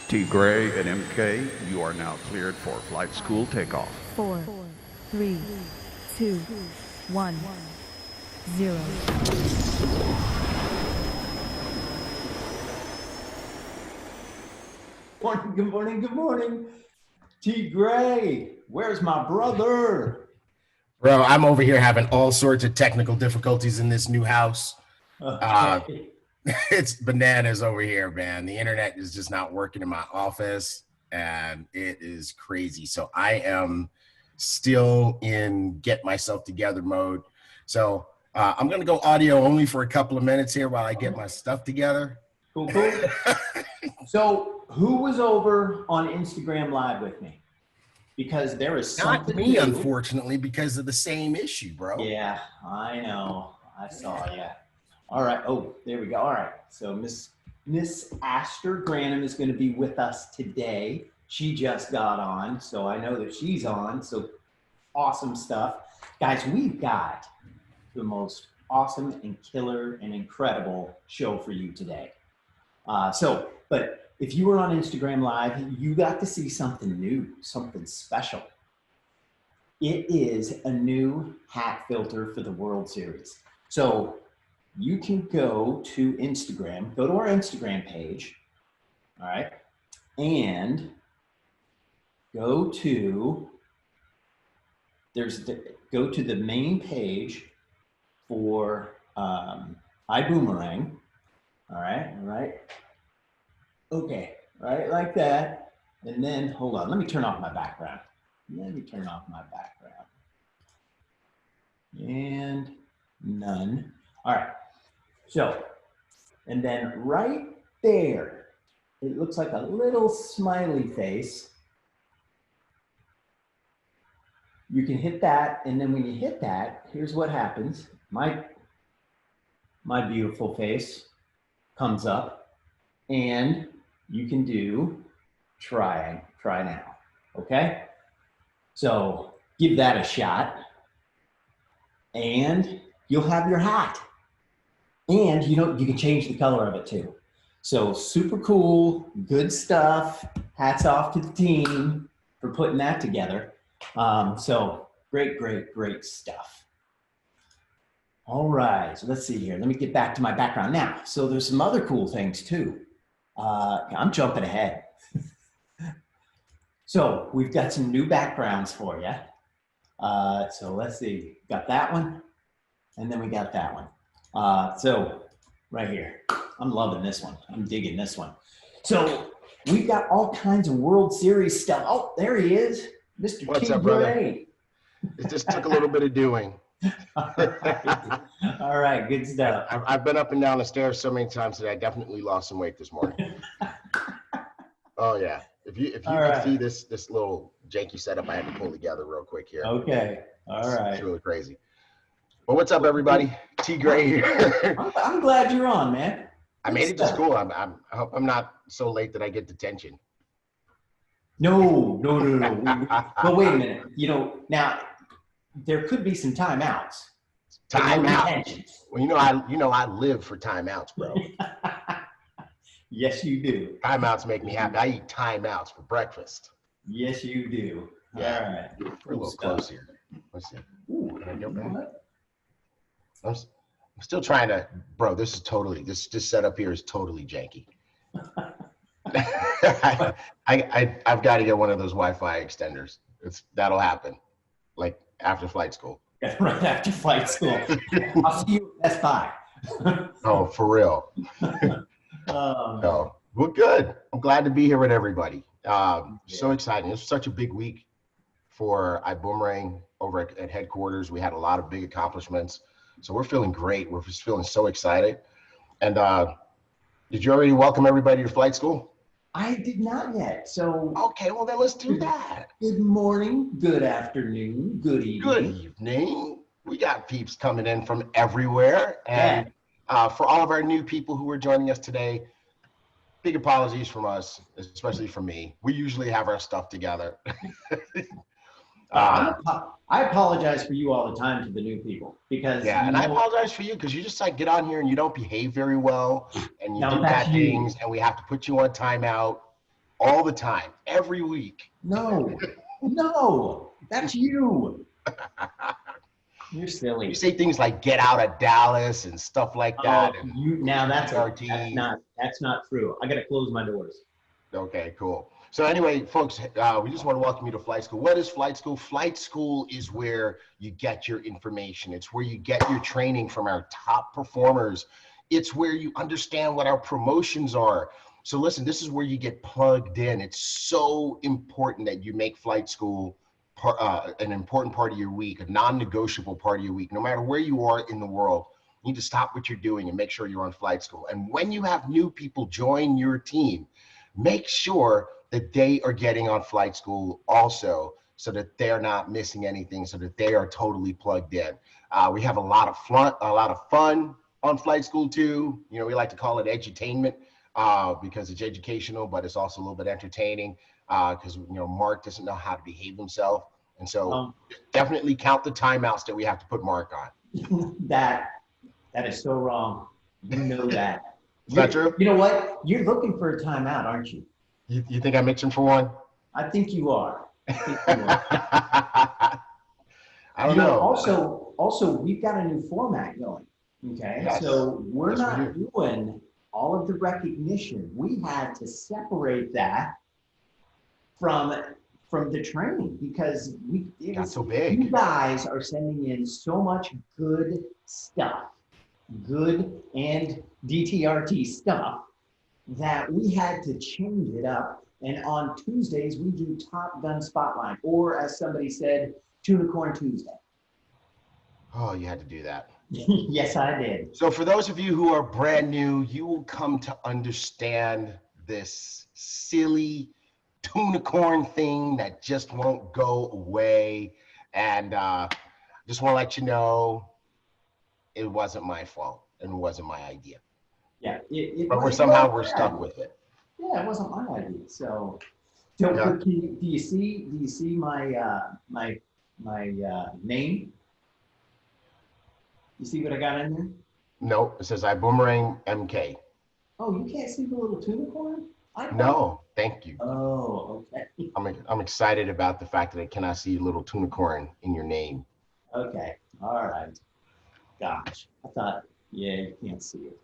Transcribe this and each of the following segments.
T. Gray and MK, you are now cleared for flight school takeoff. 4, 3, 2, 1, 0. Morning, good morning, good morning. T. Gray, where's my brother? Bro, I'm over here having all sorts of technical difficulties in this new house. Okay. It's bananas over here, man. The internet is just not working in my office, and it is crazy. So I am still in get myself together mode. So I'm going to go audio only for a couple of minutes here while I get my stuff together. Cool, cool. So who was over on Instagram Live with me? Because there is something Not me, new. unfortunately, because of the same issue, bro. Yeah, I know. I saw you. All right. Oh, there we go. All right. So Miss Aster Granum is going to be with us today. She just got on, so I know that she's on. So awesome stuff. Guys, we've got the most awesome and killer and incredible show for you today. But if you were on Instagram Live, you got to see something new, something special. It is a new hat filter for the World Series. So you can go to Instagram, go to our Instagram page, all right, and go to the main page for Ibüümerang, all right, okay, right, like that, and then hold on, let me turn off my background. And none. All right. So, and then right there, it looks like a little smiley face. You can hit that, and then when you hit that, here's what happens. My beautiful face comes up, and you can do try now, okay? So give that a shot, and you'll have your hat. And you can change the color of it too. So super cool, good stuff. Hats off to the team for putting that together. So great stuff. All right, so let's see here. Let me get back to my background now. So there's some other cool things too. I'm jumping ahead. So we've got some new backgrounds for you. So let's see, got that one, and then we got that one. So right here, I'm loving this one. I'm digging this one. So we've got all kinds of World Series stuff. Oh, there he is, Mr. What's T. up, brother? Gray. It just took a little bit of doing. All right, good stuff. I've been up and down the stairs so many times that I definitely lost some weight this morning. Oh yeah. If you can see this little janky setup I had to pull together real quick here. Okay. All right. It's really crazy. Well, what's up, everybody? T. Gray here. I'm glad you're on, man. I made it to school. I hope I'm not so late that I get detention. No. Well, wait a minute. Now there could be some timeouts. Timeouts. Well, I live for timeouts, bro. Yes, you do. Timeouts make me happy. I eat timeouts for breakfast. Yes, you do. Yeah. All right. We're a little close here. Let's see. Ooh, can I go back? I'm still trying to, bro. This setup here is totally janky. I've got to get one of those Wi-Fi extenders. That'll happen, like after flight school. Right after flight school. I'll see you at Best Buy. Oh, for real. No, well, good. I'm glad to be here with everybody. So exciting. It's such a big week for Ibüümerang over at headquarters. We had a lot of big accomplishments. So we're feeling great. We're just feeling so excited. And did you already welcome everybody to flight school? I did not yet. So okay, well then let's do that. Good morning, good afternoon, good evening. Good evening. We got peeps coming in from everywhere. And for all of our new people who are joining us today, big apologies from us, especially from me. We usually have our stuff together. I apologize for you all the time to the new people because and I apologize for you because you just get on here and you don't behave very well and you do bad things and we have to put you on timeout all the time, every week. No, no, that's you. You're silly. You say things like "get out of Dallas" and stuff like that. Oh, And now that's RT. that's not true. I gotta close my doors. Okay, cool. So anyway, folks, we just want to welcome you to Flight School. What is Flight School? Flight School is where you get your information. It's where you get your training from our top performers. It's where you understand what our promotions are. So listen, this is where you get plugged in. It's so important that you make Flight School an important part of your week, a non-negotiable part of your week. No matter where you are in the world, you need to stop what you're doing and make sure you're on Flight School. And when you have new people join your team, make sure that they are getting on Flight School also, so that they're not missing anything, so that they are totally plugged in. We have a lot of fun on Flight School too. You know, we like to call it edutainment because it's educational, but it's also a little bit entertaining because you know Mark doesn't know how to behave himself, and so definitely count the timeouts that we have to put Mark on. That is so wrong. You know that. Is that true? You know what? You're looking for a timeout, aren't you? You think I'm itching for one? I think you are. I don't know. Also, we've got a new format going. Okay, yes. so we're Yes, not doing all of the recognition. We had to separate that from the training because got so big. You guys are sending in so much good stuff, good and DTRT stuff, that we had to change it up. And on Tuesdays, we do Top Gun Spotlight, or as somebody said, Tunicorn Tuesday. Oh, you had to do that. Yes, I did. So for those of you who are brand new, you will come to understand this silly tunicorn thing that just won't go away. And just want to let you know, it wasn't my fault and it wasn't my idea. Yeah, but we're stuck with it. Yeah, it wasn't my idea. So, do you see my name? You see what I got in there? No, it says Ibüümerang MK. Oh, you can't see the little tunicorn? No, thank you. Oh, okay. I'm excited about the fact that I cannot see a little tunicorn in your name. Okay, all right. Gosh, I thought, yeah, you can't see it.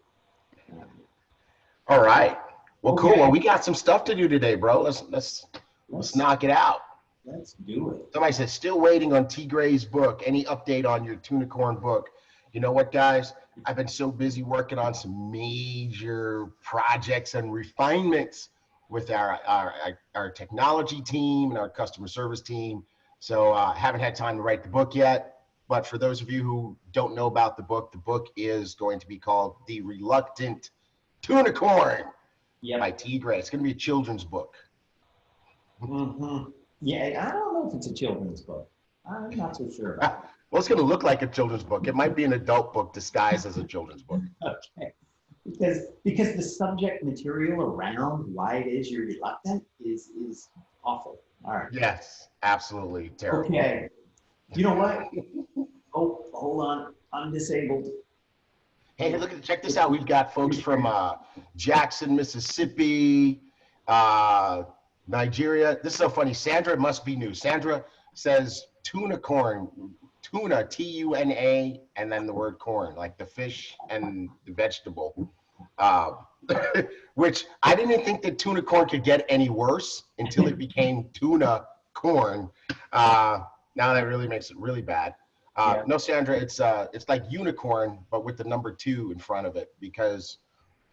All right. Well, Okay. cool. Well, we got some stuff to do today, bro. Let's knock it out. Let's do it. Somebody said, still waiting on T. Gray's book. Any update on your Tunicorn book? You know what, guys? I've been so busy working on some major projects and refinements with our technology team and our customer service team. So I haven't had time to write the book yet. But for those of you who don't know about the book is going to be called The Reluctant Tunicorn by T. Gray. It's going to be a children's book. Mm-hmm. Yeah, I don't know if it's a children's book. I'm not so sure about it. Well, it's going to look like a children's book. It might be an adult book disguised as a children's book. Okay. Because the subject material around why it is you're reluctant is awful. All right. Yes, absolutely terrible. Okay. You know what? Oh, hold on. I'm disabled. Hey, check this out. We've got folks from Jackson, Mississippi, Nigeria. This is so funny. Sandra must be new. Sandra says tunicorn, tuna, T-U-N-A, and then the word corn, like the fish and the vegetable. Which I didn't think that tunicorn could get any worse until it became tuna corn. Now that really makes it really bad. No, Sandra, it's like unicorn, but with the number 2 in front of it because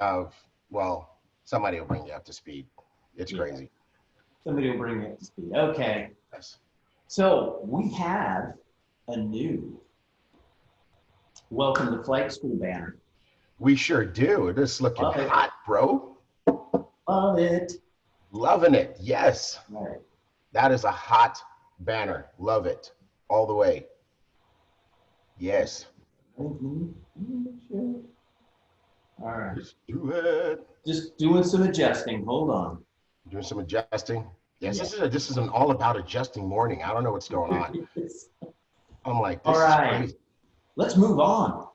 of, well, somebody will bring you up to speed. It's crazy. Somebody will bring me up to speed. Okay. Yes. So we have a new Welcome to Flight School banner. We sure do. It is looking hot, bro. Love it. Loving it. Yes. All right. That is a hot banner. Love it. All the way. Yes. All right. Let's do it. Just doing some adjusting. Hold on. Doing some adjusting. Yes, Yeah. this is an all about adjusting morning. I don't know what's going on. I'm like, this All is right. crazy. Let's move on.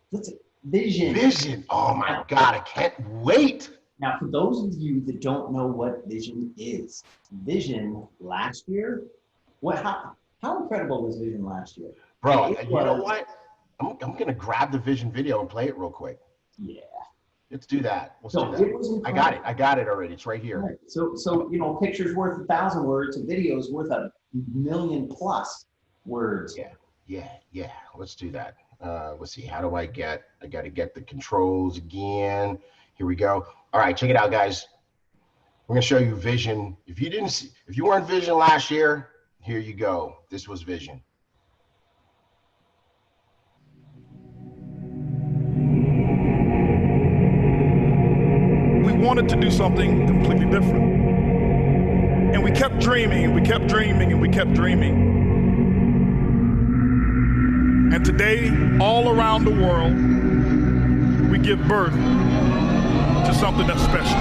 Vision. Vision. Oh my God, I can't wait. Now, for those of you that don't know what Vision is, Vision last year, how incredible was Vision last year? Bro, you know what? I'm going to grab the Vision video and play it real quick. Yeah. Let's do that. Let's do It that. was I got it. I got it already. It's right here. right. So you know, picture's worth 1,000 words, a video's worth 1,000,000+ words. Yeah. Let's do that. Let's see. How do I got to get the controls again. Here we go. All right, check it out, guys. We're going to show you Vision. If you weren't Vision last year, here you go. This was Vision. We wanted to do something completely different. And we kept dreaming, and we kept dreaming, and we kept dreaming. And today, all around the world, we give birth to something that's special.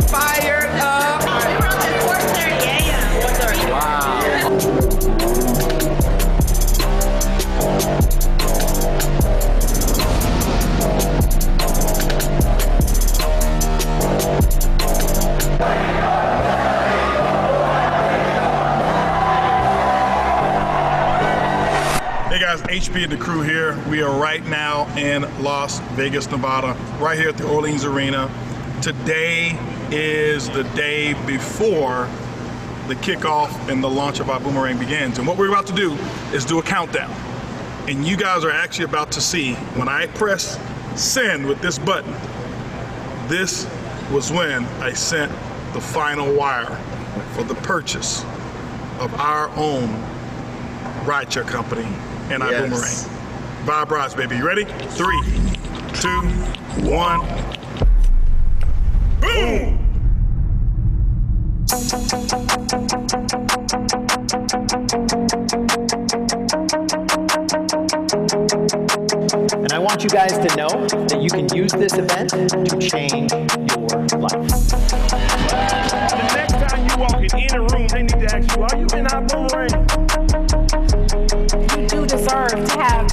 Fired up. We're up at 4:30 a.m. 4:30. Wow. Hey guys, HB and the crew here. We are right now in Las Vegas, Nevada, right here at the Orleans Arena. Today is the day before the kickoff and the launch of our Ibüümerang begins. And what we're about to do is do a countdown. And you guys are actually about to see when I press send with this button, this was when I sent the final wire for the purchase of our own rideshare company and our Ibüümerang. Vibe rides, baby. You ready? 3, 2, 1. Boom! And I want you guys to know that you can use this event to change your life. The next time you walk in any room, they need to ask you, are you in our Ibüümerang? You do deserve to have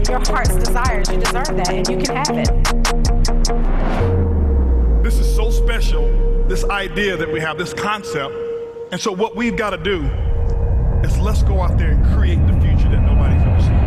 your heart's desires. You deserve that, and you can have it. This is so special, this idea that we have, this concept. And so what we've got to do is let's go out there and create the future that nobody's ever seen.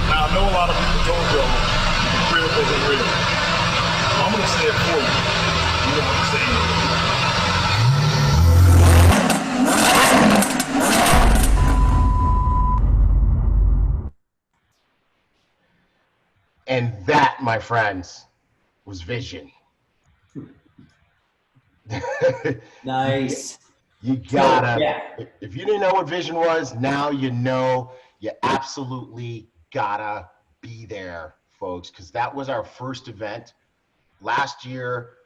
Now, I know a lot of people don't go, real isn't real. I'm going to say it for you. You don't have to say anything. And that, my friends, was Vision. Nice. You gotta, Yeah. if you didn't know what Vision was, now you know. You absolutely gotta be there, folks, because that was our first event last year,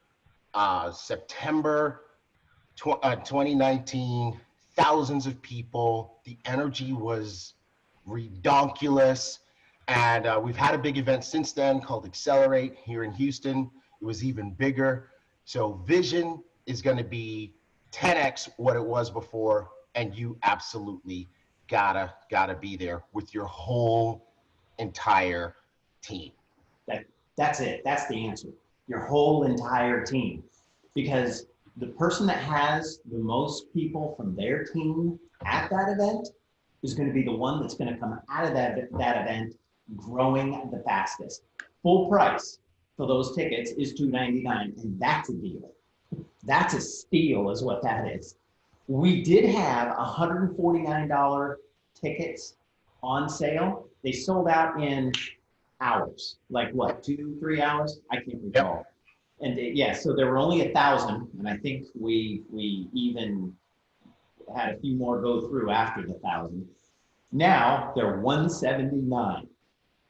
September 2019. Thousands of people. The energy was redonkulous. And we've had a big event since then called Accelerate here in Houston. It was even bigger. So Vision is going to be 10x what it was before, and you absolutely gotta be there with your whole entire team. That's it. That's the answer. Your whole entire team. Because the person that has the most people from their team at that event is going to be the one that's going to come out of that event growing the fastest. Full price for those tickets is $299, and that's a deal. That's a steal is what that is. We did have $149 tickets on sale. They sold out in hours, like what, 2-3 hours? I can't recall. And yeah, so there were only 1,000, and I think we even had a few more go through after the 1,000. Now they're 179.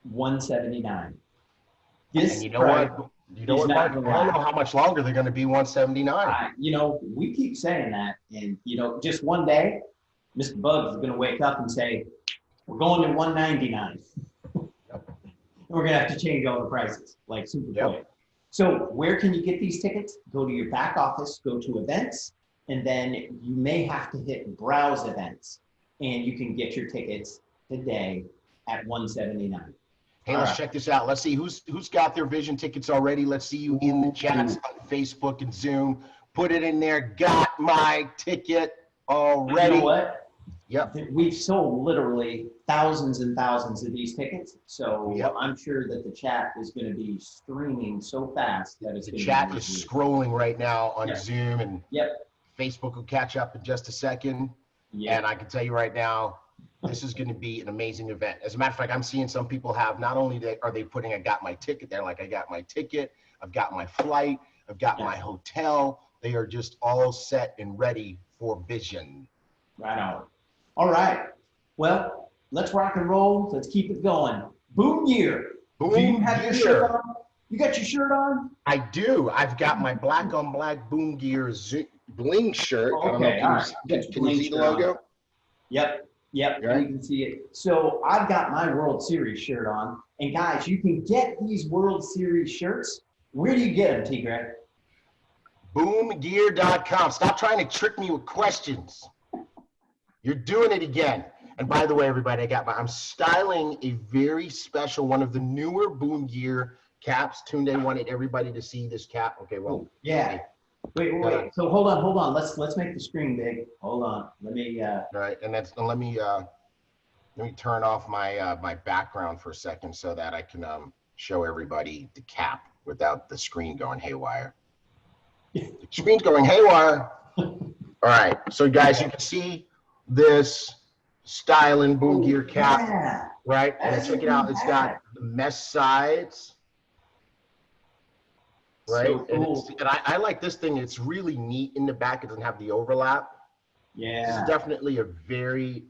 179. This and you know what? You know what, Mark? I don't know how much longer they're going to be 179. You know, we keep saying that, and you know, just one day, Mr. Bugs is going to wake up and say, "We're going to 199." We're going to have to change all the prices, like super quick. So where can you get these tickets? Go to your back office, go to events, and then you may have to hit browse events, and you can get your tickets today at 179. Hey, let's check this out. Let's see who's got their Vision tickets already. Let's see you in the chats on Facebook and Zoom. Put it in there. Got my ticket already. You know what? Yep. We've sold literally thousands and thousands of these tickets. So I'm sure that the chat is going to be streaming so fast that it's the chat is scrolling right now on Zoom, and Facebook will catch up in just a second. And I can tell you right now, this is going to be an amazing event. As a matter of fact, I'm seeing some people have, not only are they putting, I got my ticket, they're like, I got my ticket, I've got my flight, I've got my hotel. They are just all set and ready for Vision. Right on. All right. Well, let's rock and roll. Let's keep it going. BÜM Gear. BÜM Do you have your Gear. shirt on? You got your shirt on? I do. I've got my black on black BÜM Gear bling shirt. Okay, I don't know. all right. Can you see the logo? Yep. Yep, Right. you can see it. So I've got my World Series shirt on. And guys, you can get these World Series shirts. Where do you get them, T-Greg? BÜMgear.com. Stop trying to trick me with questions. You're doing it again. And by the way, everybody, I'm styling a very special, one of the newer BÜM Gear caps. Tunde wanted everybody to see this cap. Okay, well. Yeah. Wait. So hold on. Let's make the screen big. Hold on. Let me. All right, and let me turn off my my background for a second so that I can show everybody the cap without the screen going haywire. The screen's going haywire. All right, so guys, you can see this styling BÜM Gear cap, right? And check it out. It's got the mesh sides. Right, so cool. and I like this thing. It's really neat in the back. It doesn't have the overlap. Yeah, this is definitely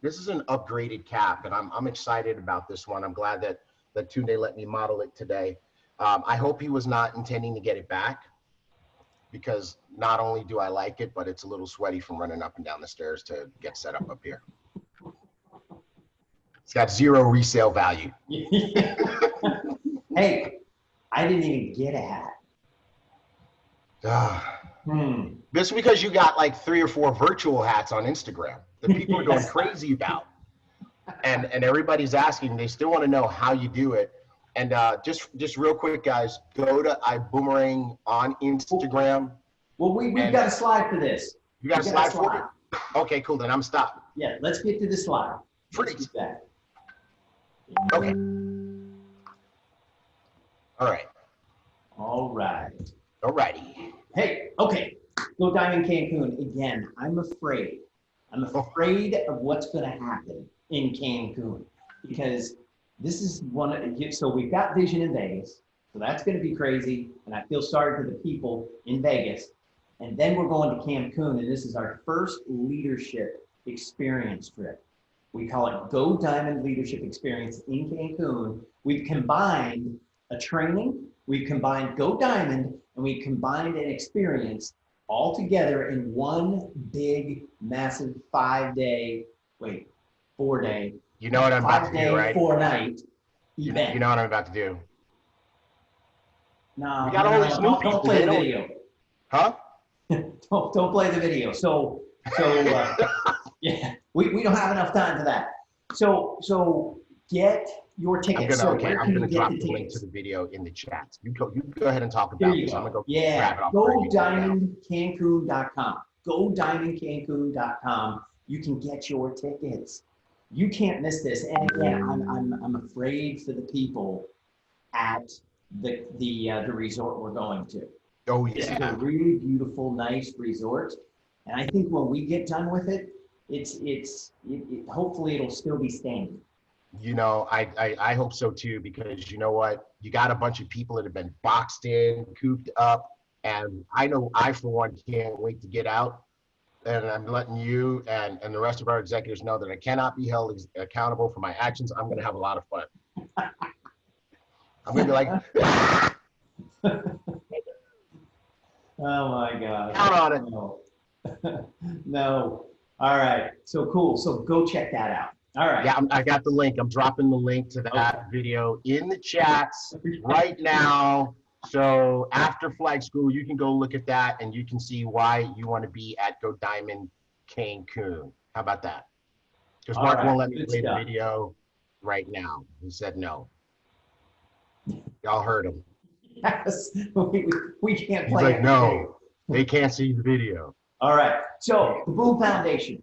this is an upgraded cap, and I'm excited about this one. I'm glad that Tunde let me model it today. I hope he was not intending to get it back, because not only do I like it, but it's a little sweaty from running up and down the stairs to get set up here. It's got zero resale value. Hey, I didn't even get a hat. This is because you got like 3 or 4 virtual hats on Instagram that people are going crazy about, and everybody's asking. They still want to know how you do it. And just real quick, guys, go to Ibüümerang on Instagram. Well, we've got a slide for this. You got a slide for it? Okay, cool. Then I'm stopped. Yeah, let's get to the slide. Freeze. Okay. All right. All right. Alrighty. Hey, okay. Go Diamond Cancun. Again, I'm afraid of what's going to happen in Cancun, because this is so we've got Vision in Vegas, so that's going to be crazy, and I feel sorry for the people in Vegas. And then we're going to Cancun, and this is our first leadership experience trip. We call it Go Diamond Leadership Experience in Cancun. We've combined a training, we've combined Go Diamond, and we combined an experience all together in one big, massive 4-day. You know what I'm about to do, right? 4-night event. You know what I'm about to do. No, we got all these new people. Don't play the video. Huh? don't play the video. So yeah, we don't have enough time for that. So get your tickets. I'm gonna drop the link to the video in the chat. You go ahead and talk about this. I'm gonna go grab it off. Go diamondcancun.com. Go diamondcancun.com. You can get your tickets. You can't miss this. And again, I'm afraid for the people at the resort we're going to. Oh yeah. This is a really beautiful, nice resort. And I think when we get done with it, hopefully it'll still be standing. You know, I hope so too, because you know what? You got a bunch of people that have been boxed in, cooped up, and I know I, for one, can't wait to get out. And I'm letting you and the rest of our executives know that I cannot be held accountable for my actions. I'm going to have a lot of fun. I'm going to be like, oh my God. count on it. No. No. All right. So cool. So go check that out. All right. Yeah, I got the link. I'm dropping the link to that video in the chats right now. So after flight school, you can go look at that and you can see why you want to be at Go Diamond Cancun. How about that? Because Mark won't let me play the video right now. He said no. Y'all heard him. Yes. We can't He's play like, it. no, they can't see the video. All right. So the BÜM Foundation.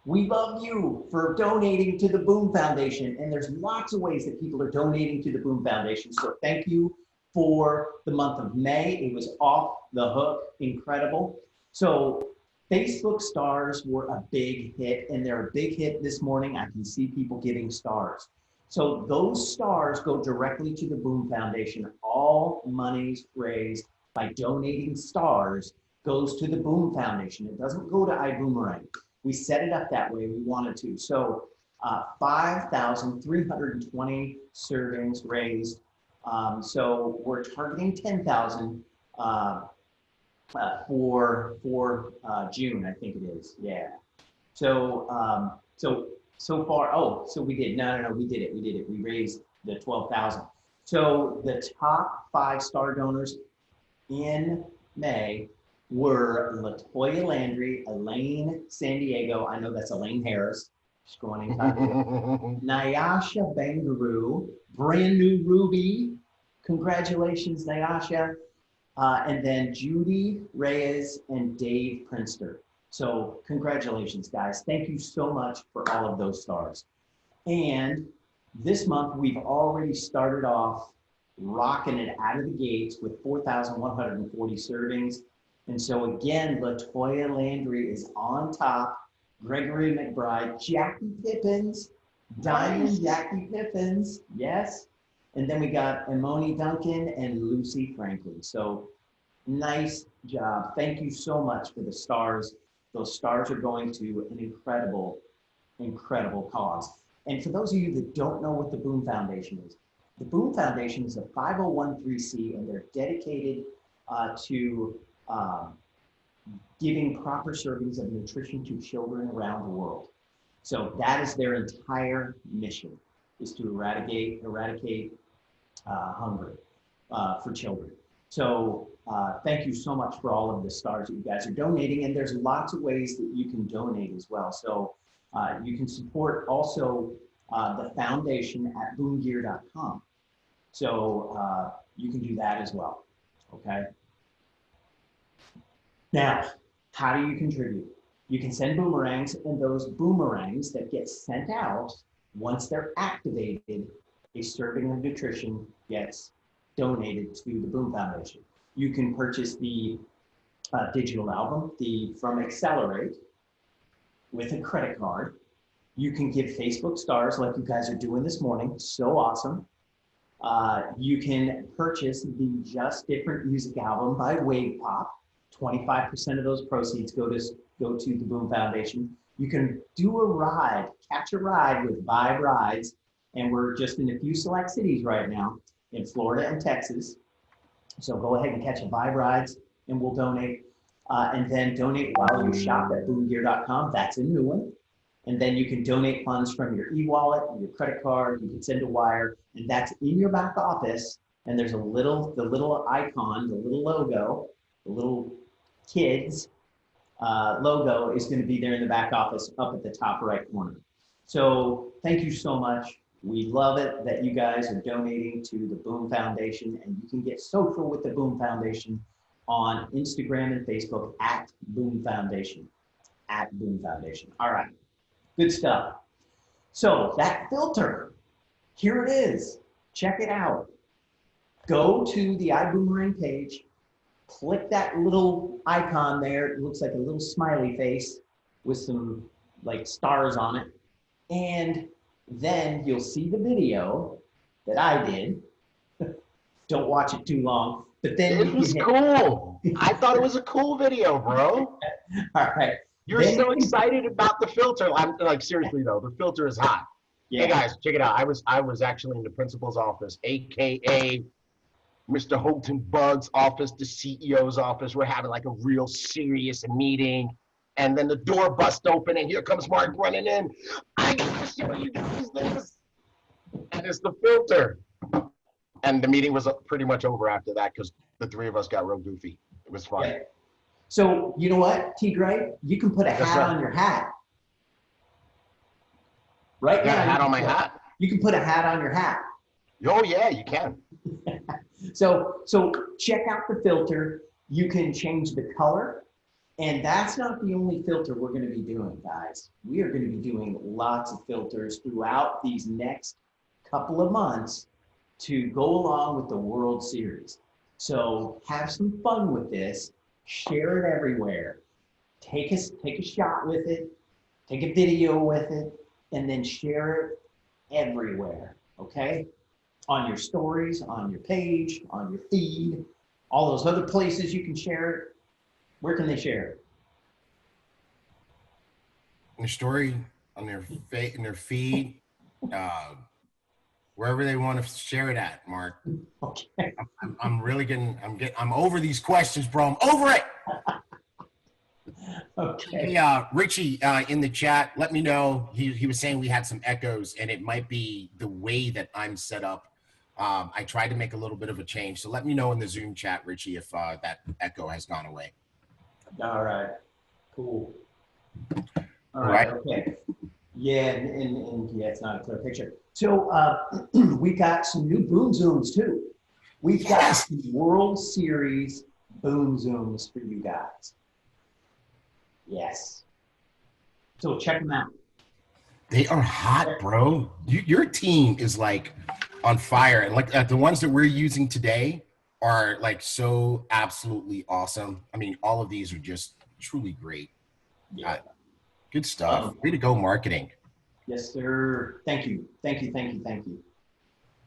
We love you for donating to the BÜM Foundation. And there's lots of ways that people are donating to the BÜM Foundation. So thank you for the month of May. It was off the hook, incredible. So Facebook stars were a big hit, and they're a big hit this morning. I can see people giving stars. So those stars go directly to the BÜM Foundation. All monies raised by donating stars goes to the BÜM Foundation. It doesn't go to Ibüümerang. We set it up that way. We wanted to. So 5,320 servings raised. So we're targeting 10,000 for June, I think it is. Yeah. So so far. Oh, so we did. No. We did it. We raised the 12,000. So the top 5 star donors in May were Latoya Landry, Elaine San Diego. I know that's Elaine Harris. She's going in. Nyasha Bangaroo, brand new Ruby. Congratulations, Nyasha. And then Judy Reyes and Dave Prinster. So congratulations, guys. Thank you so much for all of those stars. And this month, we've already started off rocking it out of the gates with 4,140 servings. And so again, Latoya Landry is on top. Gregory McBride, Jackie Pippins, Diamond Jackie Pippins, yes. And then we got Imoni Duncan and Lucy Franklin. So nice job. Thank you so much for the stars. Those stars are going to an incredible, incredible cause. And for those of you that don't know what the BÜM Foundation is, the BÜM Foundation is a 501(c), and they're dedicated to giving proper servings of nutrition to children around the world. So that is their entire mission, is to eradicate hunger for children. So thank you so much for all of the stars that you guys are donating. And there's lots of ways that you can donate as well. So you can support also the foundation at boomgear.com. So you can do that as well, okay? Now, how do you contribute? You can send boomerangs, and those boomerangs that get sent out, once they're activated, a serving of nutrition gets donated to the BÜM Foundation. You can purchase the digital album, from Accelerate, with a credit card. You can give Facebook stars like you guys are doing this morning. So awesome. You can purchase the Just Different Music album by Wave Pop. 25% of those proceeds go to the BÜM Foundation. You can do a ride, catch a ride with Vibe Rides. And we're just in a few select cities right now in Florida and Texas. So go ahead and catch a Vibe Rides and we'll donate. And then donate while you shop at boomgear.com. That's a new one. And then you can donate funds from your e-wallet, your credit card. You can send a wire, and that's in your back office. And there's the little icon, the little logo, the little kids logo is going to be there in the back office up at the top right corner. So thank you so much. We love it that you guys are donating to the BÜM Foundation, and you can get social with the BÜM Foundation on Instagram and Facebook at BÜM Foundation, at BÜM Foundation. All right, good stuff. So that filter, here it is. Check it out. Go to the Ibüümerang page, click that little icon there. It looks like a little smiley face with some like stars on it. And then you'll see the video that I did. Don't watch it too long, but then It was cool. I thought it was a cool video, bro. All right. You're so excited about the filter. I'm like, seriously though, the filter is hot. Yeah. Hey guys, check it out. I was actually in the principal's office, aka Mr. Holton Bug's office, the CEO's office. We're having like a real serious meeting. And then the door busts open and here comes Mark running in. I gotta show you guys this. And it's the filter. And the meeting was pretty much over after that because the three of us got real goofy. It was fun. Yeah. So you know what, T. Gray? You can put a hat on your hat. Right now. Got a hat on my hat? You can put a hat on your hat. Oh yeah, you can. So check out the filter. You can change the color. And that's not the only filter we're going to be doing, guys. We are going to be doing lots of filters throughout these next couple of months to go along with the World Series. So have some fun with this. Share it everywhere. Take a shot with it. Take a video with it. And then share it everywhere, okay? On your stories, on your page, on your feed, all those other places you can share it. Where can they share it? In their story, on their in their feed, wherever they want to share it at, Mark. Okay. I'm over these questions, bro. I'm over it. Okay. Hey, Richie, in the chat, let me know. He was saying we had some echoes, and it might be the way that I'm set up. I tried to make a little bit of a change, so let me know in the Zoom chat, Richie, if that echo has gone away. All right. Cool. All right. Okay. Yeah, and yeah, it's not a clear picture. So we got some new boom zooms too. We've got some World Series boom zooms for you guys. Yes. So check them out. They are hot, bro. Your team is like on fire, and like the ones that we're using today are like so absolutely awesome. I mean, all of these are just truly great. Yeah. Good stuff. Way to go, marketing. Yes, sir. Thank you. Thank you. Thank you. Thank you.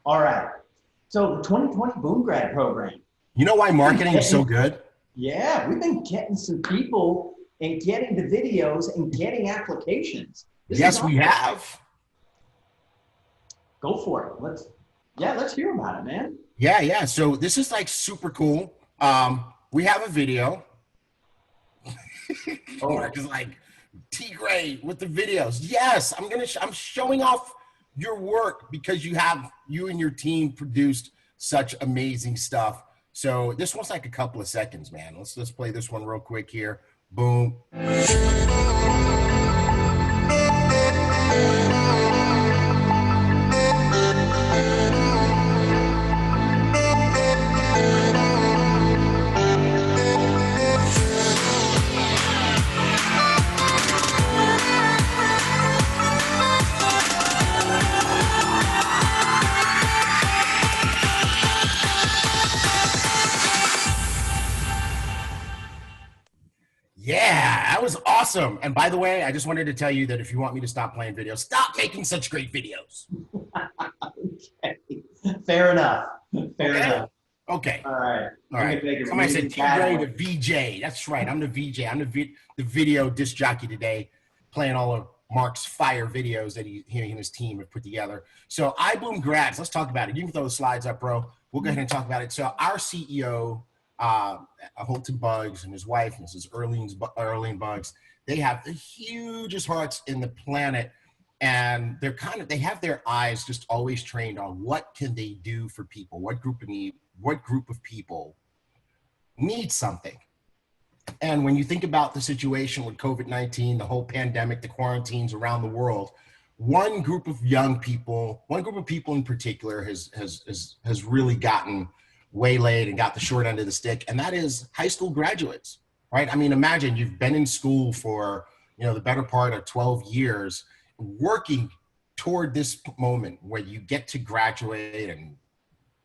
All right. So the 2020 Boom Grad program. You know why marketing is so good? Yeah, we've been getting some people and getting the videos and getting applications. Yes, we have. Go for it. Let's hear about it, man. Yeah. So this is like super cool. We have a video. Mark is like, T Gray with the videos. Yes, I'm showing off your work because you and your team produced such amazing stuff. So this one's like a couple of seconds, man. Let's play this one real quick here. Boom. Yeah, that was awesome. And by the way, I just wanted to tell you that if you want me to stop playing videos, stop making such great videos. Okay. Fair enough. Fair enough. Okay. All right. Somebody said T Gray the VJ. That's right. I'm the VJ. I'm the video disc jockey today, playing all of Mark's fire videos that he and his team have put together. So iBoom grads. Let's talk about it. You can throw the slides up, bro. We'll go ahead and talk about it. So our CEO, Holton Bugs, and his wife, Mrs. Erlene Bugs, they have the hugest hearts in the planet, and they have their eyes just always trained on what can they do for people, what group of people need something. And when you think about the situation with COVID-19, the whole pandemic, the quarantines around the world, one group of people in particular has really gotten waylaid and got the short end of the stick, and that is high school graduates, right? I mean, imagine you've been in school for, the better part of 12 years, working toward this moment where you get to graduate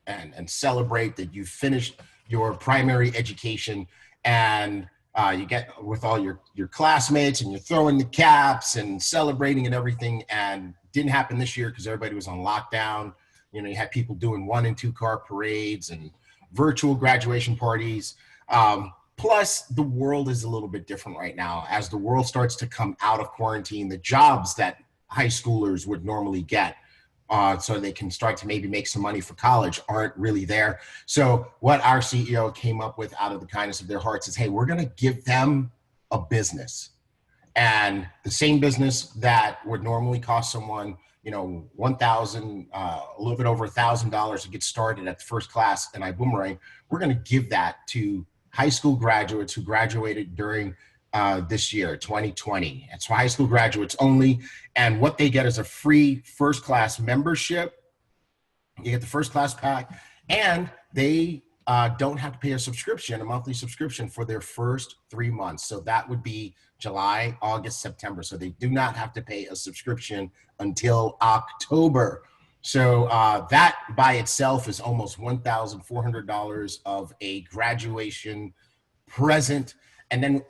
and celebrate that you've finished your primary education, and you get with all your classmates and you're throwing the caps and celebrating and everything. And didn't happen this year because everybody was on lockdown. You know, you had people doing 1- and 2-car parades and virtual graduation parties. Plus, the world is a little bit different right now. As the world starts to come out of quarantine, the jobs that high schoolers would normally get so they can start to maybe make some money for college aren't really there. So what our CEO came up with out of the kindness of their hearts is, hey, we're going to give them a business. And the same business that would normally cost someone, you know, $1,000, a little bit over $1,000 to get started at the first class in Ibüümerang, we're going to give that to high school graduates who graduated during this year, 2020. It's for high school graduates only. And what they get is a free first class membership. You get the first class pack, and they don't have to pay a monthly subscription for their first 3 months. So that would be July, August, September. So they do not have to pay a subscription until October. So that by itself is almost $1,400 of a graduation present. And then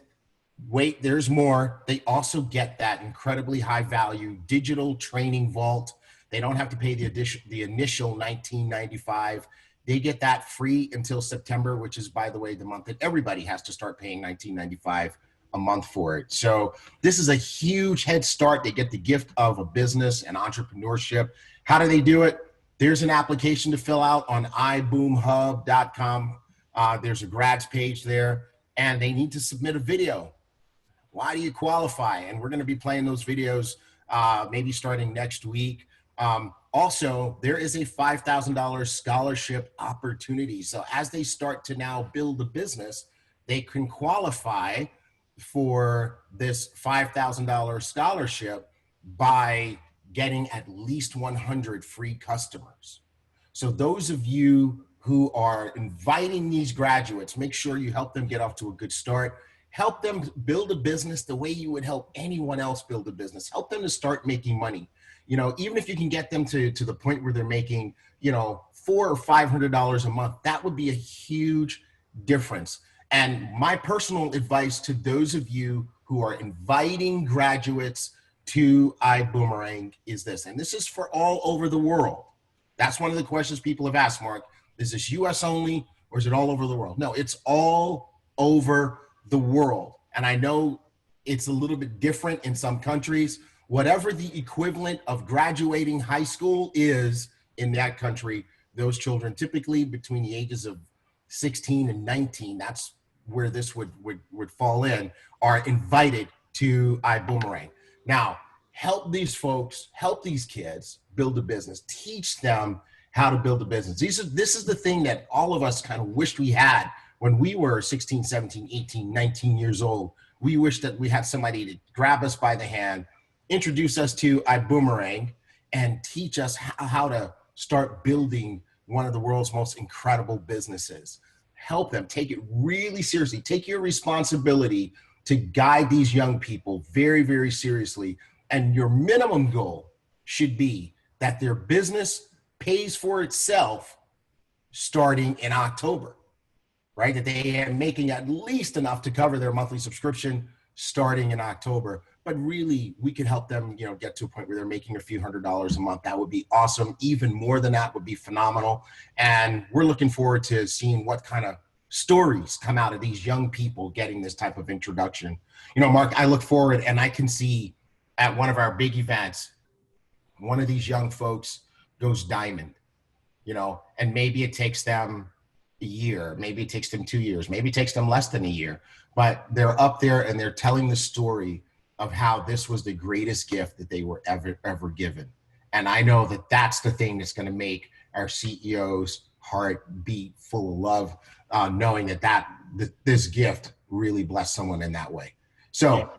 wait, there's more. They also get that incredibly high value digital training vault. They don't have to pay the initial $19.95. They get that free until September, which is, by the way, the month that everybody has to start paying $19.95 a month for it. So this is a huge head start. They get the gift of a business and entrepreneurship. How do they do it? There's an application to fill out on iboomhub.com. There's a grads page there, and they need to submit a video. Why do you qualify? And we're going to be playing those videos maybe starting next week. Also, there is a $5,000 scholarship opportunity. So as they start to now build a business, they can qualify for this $5,000 scholarship by getting at least 100 free customers. So those of you who are inviting these graduates, make sure you help them get off to a good start. Help them build a business the way you would help anyone else build a business. Help them to start making money. You know, even if you can get them to the point where they're making, you know, $400 or $500 a month, that would be a huge difference. And my personal advice to those of you who are inviting graduates to Ibüümerang is this, and this is for all over the world. That's one of the questions people have asked, Mark. Is this US only, or is it all over the world? No, it's all over the world. And I know it's a little bit different in some countries. Whatever the equivalent of graduating high school is in that country, those children typically between the ages of 16 and 19, that's where this would fall in, are invited to Ibüümerang. Now, help these folks, help these kids build a business, teach them how to build a business. This is the thing that all of us kind of wished we had when we were 16, 17, 18, 19 years old. We wish that we had somebody to grab us by the hand, introduce us to Ibüümerang, and teach us how to start building one of the world's most incredible businesses. Help them, take it really seriously. Take your responsibility to guide these young people very, very seriously. And your minimum goal should be that their business pays for itself starting in October, right? That they are making at least enough to cover their monthly subscription starting in October. But really, we could help them, you know, get to a point where they're making a few $100s a month. That would be awesome. Even more than that would be phenomenal. And we're looking forward to seeing what kind of stories come out of these young people getting this type of introduction. You know, Mark, I look forward and I can see at one of our big events, one of these young folks goes diamond, you know, and maybe it takes them a year, maybe it takes them 2 years, maybe it takes them less than a year, but they're up there and they're telling the story of how this was the greatest gift that they were ever given. And I know that that's the thing that's going to make our CEO's heart beat full of love, knowing that this gift really blessed someone in that way. So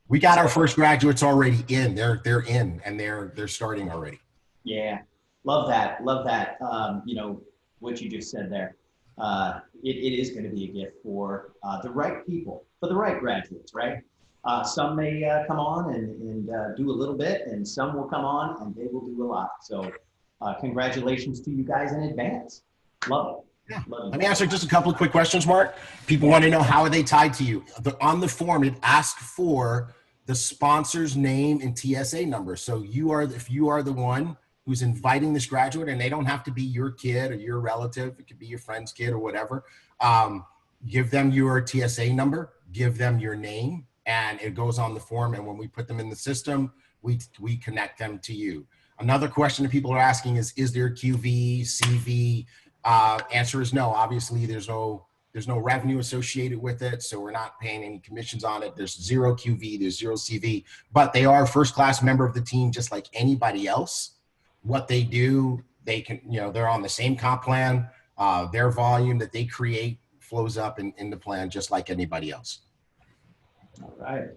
we got our first graduates already in. They're in and they're starting already. Yeah, love that. Love that. You know, what you just said there. It is going to be a gift for the right people, for the right graduates, right? Some may come on and do a little bit, and some will come on and they will do a lot. So congratulations to you guys in advance. Love it. Yeah. Let me answer just a couple of quick questions, Mark. People want to know, how are they tied to you? On the form, it asks for the sponsor's name and TSA number. So if you are the one who's inviting this graduate, and they don't have to be your kid or your relative, it could be your friend's kid or whatever, give them your TSA number, give them your name, and it goes on the form. And when we put them in the system, we connect them to you. Another question that people are asking is there QV, CV? Answer is no. Obviously, there's no revenue associated with it, so we're not paying any commissions on it. There's zero QV, there's zero CV, but they are a first-class member of the team, just like anybody else. What they do, they can, they're on the same comp plan. Their volume that they create flows up in the plan, just like anybody else. All right.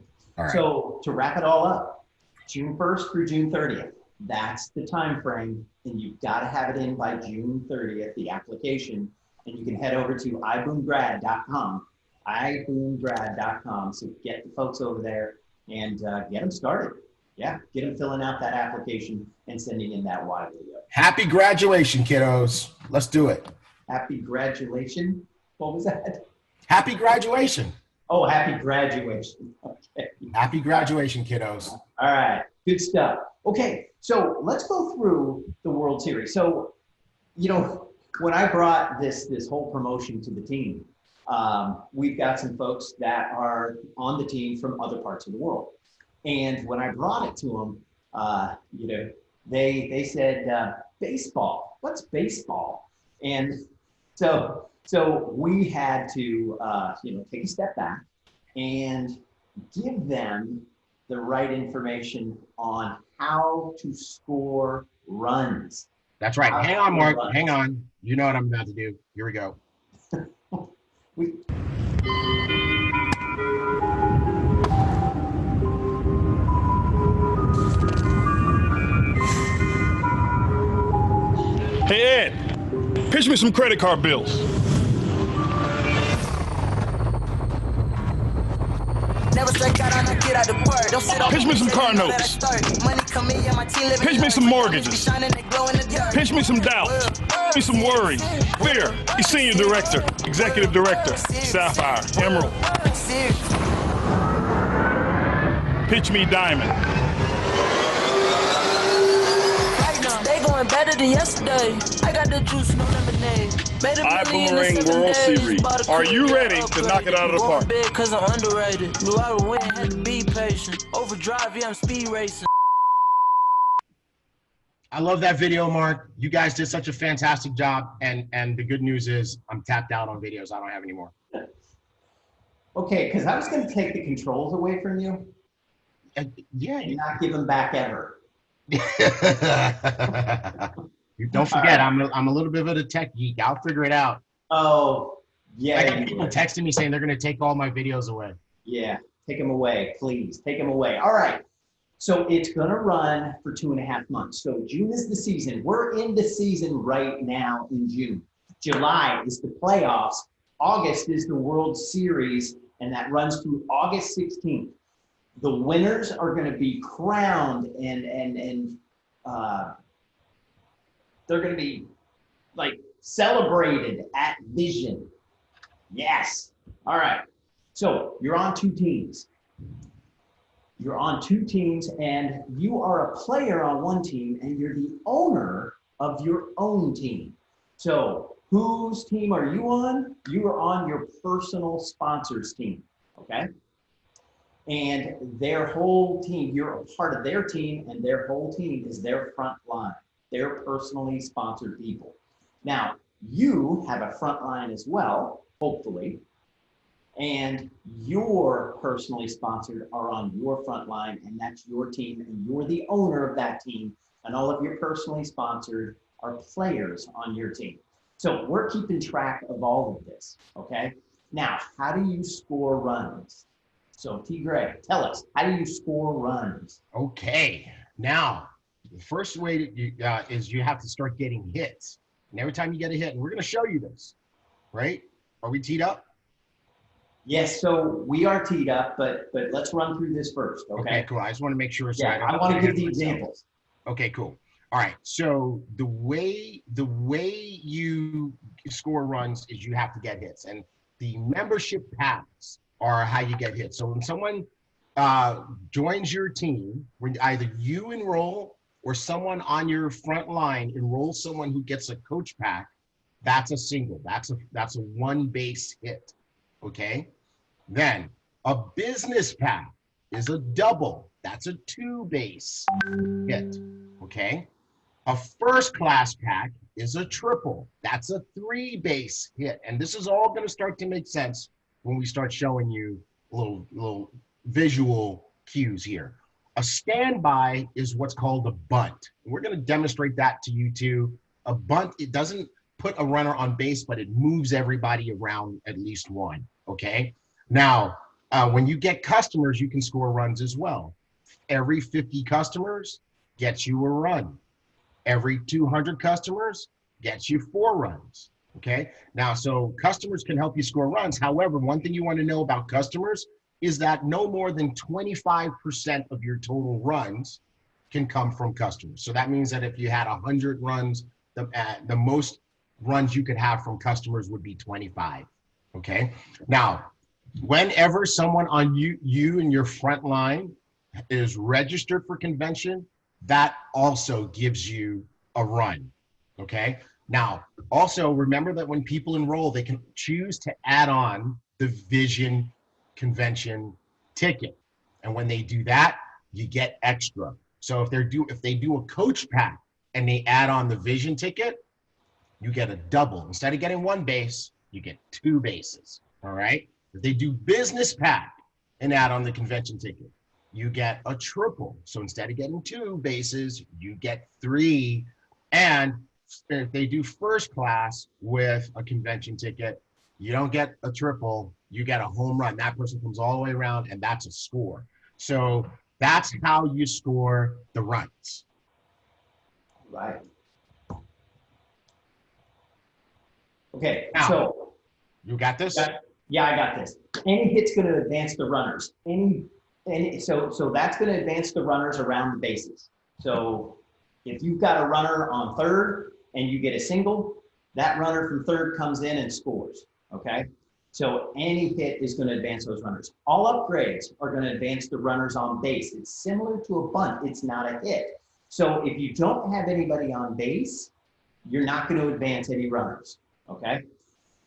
So to wrap it all up, June 1st through June 30th. That's the time frame, and you've got to have it in by June 30th, the application, and you can head over to iboomgrad.com, iboomgrad.com. So get the folks over there and get them started. Yeah, get them filling out that application and sending in that Y video. Happy graduation, kiddos. Let's do it. Happy graduation. What was that? Happy graduation. Oh, happy graduation. Okay. Happy graduation, kiddos. All right, good stuff. Okay, so let's go through the World Series. So, when I brought this whole promotion to the team, we've got some folks that are on the team from other parts of the world. And when I brought it to them, they said, baseball, what's baseball? And so we had to, take a step back and give them the right information on how to score runs. That's right. Hang on, Mark. Hang on. You know what I'm about to do. Here we go. Hey, Ed, pitch me some credit card bills. Pitch me some car notes. Pitch me some mortgages. Pitch me some doubts. Pitch me some worries. Fear. He's senior director, executive director, Sapphire, Emerald. Pitch me diamond. They going better than yesterday. I got the juice, no lemonade. Ibüümerang World Series. Are you ready to knock it out of the park? Cause I'm underrated. Knew I would win, had to be patient. Overdrive, yeah, I'm speed racing. I love that video, Mark. You guys did such a fantastic job. And the good news is I'm tapped out on videos. I don't have any more. Okay, because I was going to take the controls away from you. Yeah. And not give them back ever. You don't forget, I'm a little bit of a tech geek. I'll figure it out. Oh, yeah. I got people texting me saying they're going to take all my videos away. Yeah, take them away, please. Take them away. All right. So it's going to run for 2.5 months. So June is the season. We're in the season right now in June. July is the playoffs. August is the World Series, and that runs through August 16th. The winners are going to be crowned and they're going to be like celebrated at Vision. Yes. All right. So you're on 2 teams. You're on 2 teams, and you are a player on one team, and you're the owner of your own team. So whose team are you on? You are on your personal sponsors team. Okay. And their whole team, you're a part of their team, and their whole team is their front line. They're personally sponsored people. Now, you have a front line as well, hopefully, and your personally sponsored are on your front line, and that's your team, and you're the owner of that team, and all of your personally sponsored are players on your team. So we're keeping track of all of this, okay? Now, how do you score runs? So T. Gray, tell us, how do you score runs? Okay, now the first way is you have to start getting hits. And every time you get a hit, and we're going to show you this, right? Are we teed up? Yes, so we are teed up, but let's run through this first, okay? Okay, cool. I just want to make sure. Yeah, I want to give the examples. Okay, cool. All right, so the way you score runs is you have to get hits, and the membership packs are how you get hits. So when someone joins your team, when either you enroll or someone on your front line enrolls someone who gets a coach pack, that's a single. That's a one base hit. Okay. Then a business pack is a double. That's a two base hit. Okay. A first class pack is a triple. That's a three base hit. And this is all going to start to make sense when we start showing you little visual cues here. A standby is what's called a bunt. We're going to demonstrate that to you too. A bunt, it doesn't put a runner on base, but it moves everybody around at least one. Okay. Now, when you get customers, you can score runs as well. Every 50 customers gets you a run. Every 200 customers gets you 4 runs, okay? Now, so customers can help you score runs. However, one thing you want to know about customers is that no more than 25% of your total runs can come from customers. So that means that if you had 100 runs, the most runs you could have from customers would be 25, okay? Now, whenever someone on you and your front line is registered for convention, that also gives you a run, okay? Now, also remember that when people enroll, they can choose to add on the Vision convention ticket. And when they do that, you get extra. So if they do a coach pack and they add on the Vision ticket, you get a double. Instead of getting one base, you get 2 bases, all right? If they do business pack and add on the convention ticket, you get a triple. So instead of getting 2 bases, you get 3. And if they do first class with a convention ticket, you don't get a triple, you get a home run. That person comes all the way around and that's a score. So that's how you score the runs. Right. Okay, Now, so. You got this? Yeah, I got this. Any hit's going to advance the runners. So that's going to advance the runners around the bases. So if you've got a runner on third and you get a single, that runner from third comes in and scores, okay? So any hit is going to advance those runners. All upgrades are going to advance the runners on base. It's similar to a bunt. It's not a hit. So if you don't have anybody on base, you're not going to advance any runners, okay?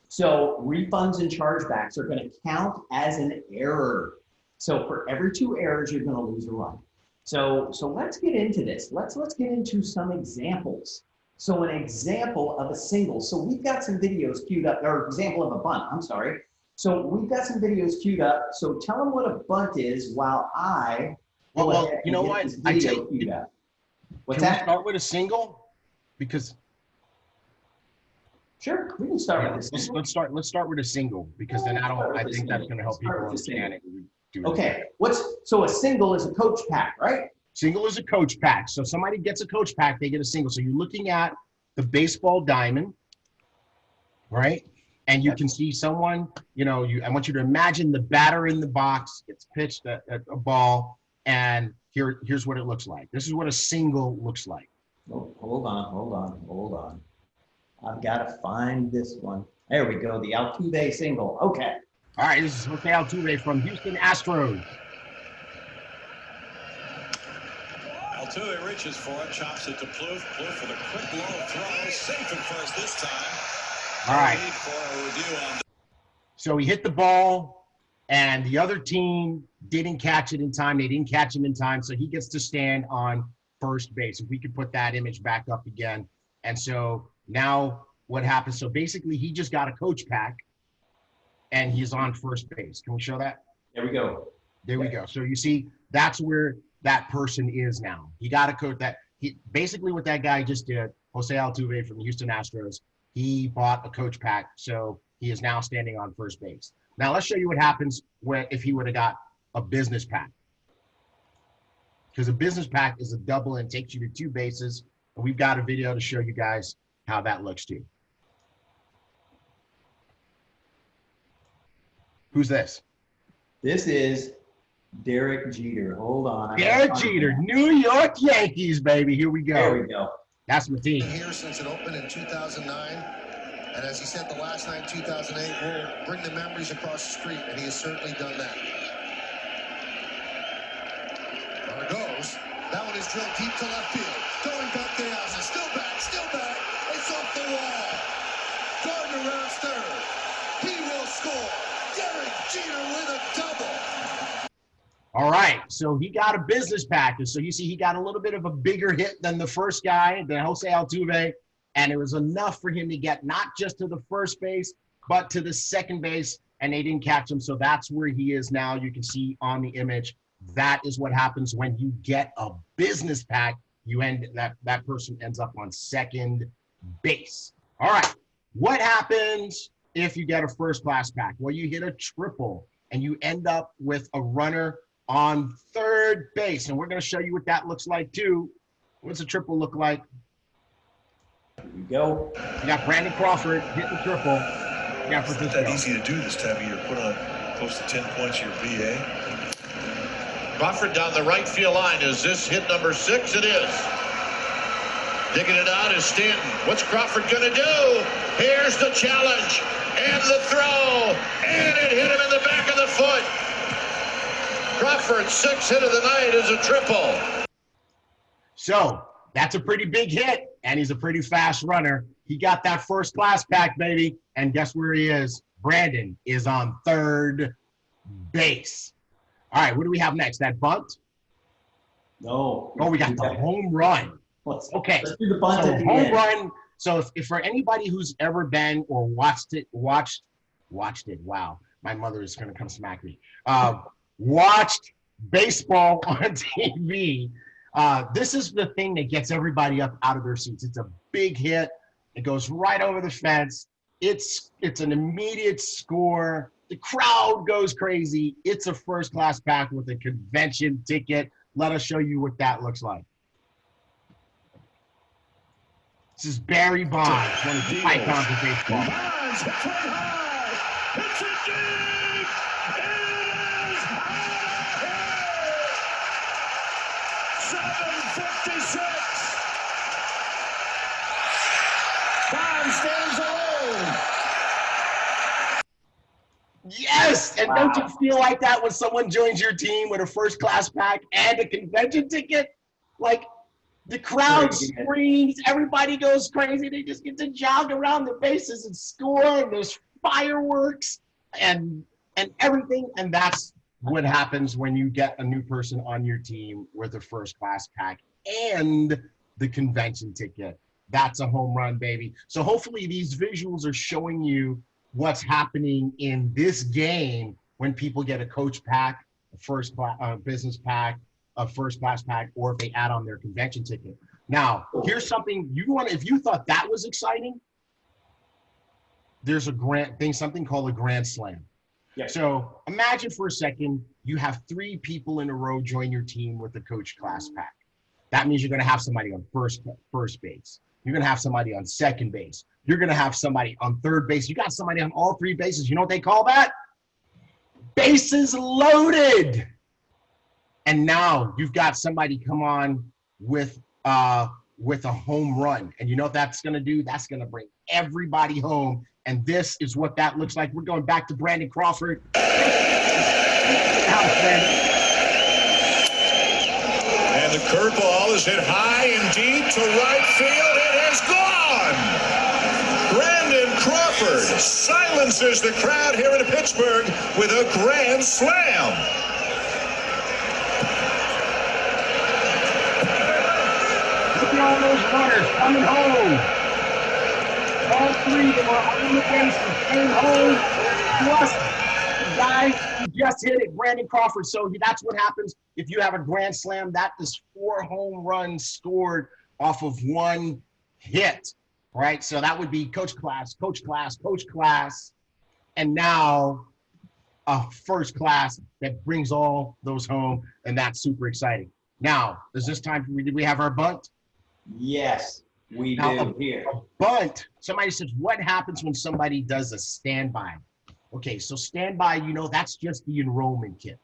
So refunds and chargebacks are going to count as an error. So for every 2 errors, you're going to lose a run. So let's get into this. Let's get into some examples. So an example of a single. So we've got some videos queued up, or example of a bunt, I'm sorry. So we've got some videos queued up. So tell them what a bunt is while I Well, you know what? I take. What's can that? We start with a single? Because sure, we can start with a single. Let's start with a single, because then I think that's going to help people understand it. Okay, so a single is a coach pack, right? Single is a coach pack. So somebody gets a coach pack, they get a single. So you're looking at the baseball diamond, right? And you can see someone, I want you to imagine the batter in the box gets pitched at a ball, and here's what it looks like. This is what a single looks like. Oh, hold on. I've got to find this one. There we go, the Altuve single. Okay. All right, this is Jose Altuve from Houston Astros. Altuve reaches for it, chops it to Plouffe. Plouffe for the quick low throw, safe at first this time. All right. For a review on. So he hit the ball, and the other team didn't catch it in time. They didn't catch him in time, so he gets to stand on first base. If we could put that image back up again. And so now what happens? So basically, he just got a coach pack, and he's on first base. Can we show that? There we go. There we go. So you see, that's where that person is now. He got a coach that basically what that guy just did, Jose Altuve from the Houston Astros, he bought a coach pack. So he is now standing on first base. Now let's show you what happens if he would have got a business pack. Because a business pack is a double and takes you to 2 bases. And we've got a video to show you guys how that looks too. Who's this? This is Derek Jeter. Hold on. Derek Jeter, New York Yankees, baby. Here we go. There we go. That's my team. Here since it opened in 2009. And as he said the last night in 2008, we'll bring the memories across the street, and he has certainly done that. There it goes. That one is drilled deep to left field. Going back to the house. Still back, still back. It's off the wall. Gardner rounds third. He will score. Derek Jeter with a double. All right, so he got a business package. So you see he got a little bit of a bigger hit than the first guy, than Jose Altuve, and it was enough for him to get not just to the first base, but to the second base, and they didn't catch him. So that's where he is now. You can see on the image. That is what happens when you get a business pack. That person ends up on second base. All right, what happens if you get a first class pack? Well, you hit a triple and you end up with a runner on third base. And we're going to show you what that looks like too. What's a triple look like? Here we go. You got Brandon Crawford hitting the triple. It's not that easy to do this time of year. Put on close to 10 points your BA. Crawford down the right field line. Is this hit number 6? It is. Digging it out is Stanton. What's Crawford going to do? Here's the challenge and the throw. And it hit him in the back of the foot. Crawford's 6th hit of the night is a triple. So that's a pretty big hit, and he's a pretty fast runner. He got that first class pack, baby. And guess where he is? Brandon is on third base. All right, what do we have next? That bunt? No. Oh, we got the home run. Okay. Let's do the bunt so at the home end. run. So if for anybody who's ever been or watched it, wow, my mother is going to come smack me. Watched baseball on TV. This is the thing that gets everybody up out of their seats. It's a big hit. It goes right over the fence. It's an immediate score. The crowd goes crazy. It's a first-class pack with a convention ticket. Let us show you what that looks like. This is Barry Bonds, one of the icons of baseball. Bonds hits one high. Hits it deep. It is out of here. 7:56. Bonds stands alone. Yes, and don't you feel like that when someone joins your team with a first-class pack and a convention ticket? Like, the crowd screams, everybody goes crazy. They just get to jog around the bases and score, and there's fireworks and everything. And that's what happens when you get a new person on your team with a first-class pack and the convention ticket. That's a home run, baby. So hopefully these visuals are showing you what's happening in this game when people get a coach pack, a first class business pack, a first class pack, or if they add on their convention ticket. Now, here's something if you thought that was exciting, there's something called a grand slam. Yeah. So imagine for a second, you have 3 people in a row join your team with the coach class pack. That means you're going to have somebody on first base. You're going to have somebody on second base. You're going to have somebody on third base. You got somebody on all 3 bases. You know what they call that? Bases loaded. And now you've got somebody come on with a home run. And you know what that's going to do? That's going to bring everybody home. And this is what that looks like. We're going back to Brandon Crawford. And the curveball is hit high and deep to right field. It is gone. Brandon Crawford silences the crowd here in Pittsburgh with a grand slam. Look at all those runners coming home. All 3 of them are on the bases, came home, plus the guy who just hit it, Brandon Crawford. So that's what happens if you have a grand slam. That is 4 home runs scored off of 1 hit, right? So that would be coach class, and now a first class that brings all those home, and that's super exciting. Now, is this time, did we have our bunt? Yes, we do here. A bunt, somebody says, what happens when somebody does a standby? Okay, so standby, that's just the enrollment kit.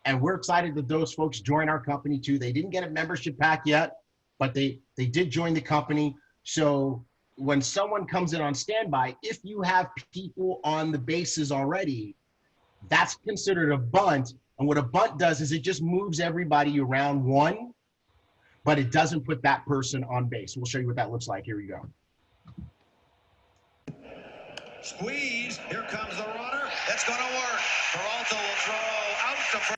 And we're excited that those folks join our company too. They didn't get a membership pack yet, but they did join the company. So when someone comes in on standby, if you have people on the bases already, that's considered a bunt. And what a bunt does is it just moves everybody around one, but it doesn't put that person on base. We'll show you what that looks like. Here we go. Squeeze. Here comes the runner. That's going to work. Peralta will throw out to first.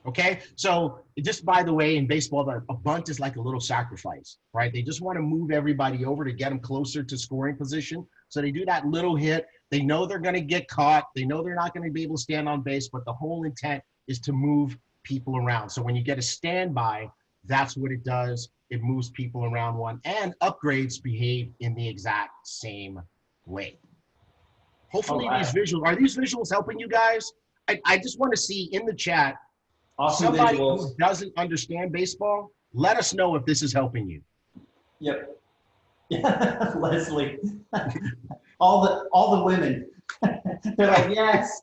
Okay, so just by the way, in baseball, a bunt is like a little sacrifice, right? They just want to move everybody over to get them closer to scoring position. So they do that little hit. They know they're going to get caught. They know they're not going to be able to stand on base, but the whole intent is to move people around. So when you get a standby, that's what it does. It moves people around one, and upgrades behave in the exact same way. Hopefully these visuals, are these visuals helping you guys? I just want to see in the chat, Awesome somebody visuals. who doesn't understand baseball, let us know if this is helping you. Yep. Yeah, Leslie. all the women. They're like, yes.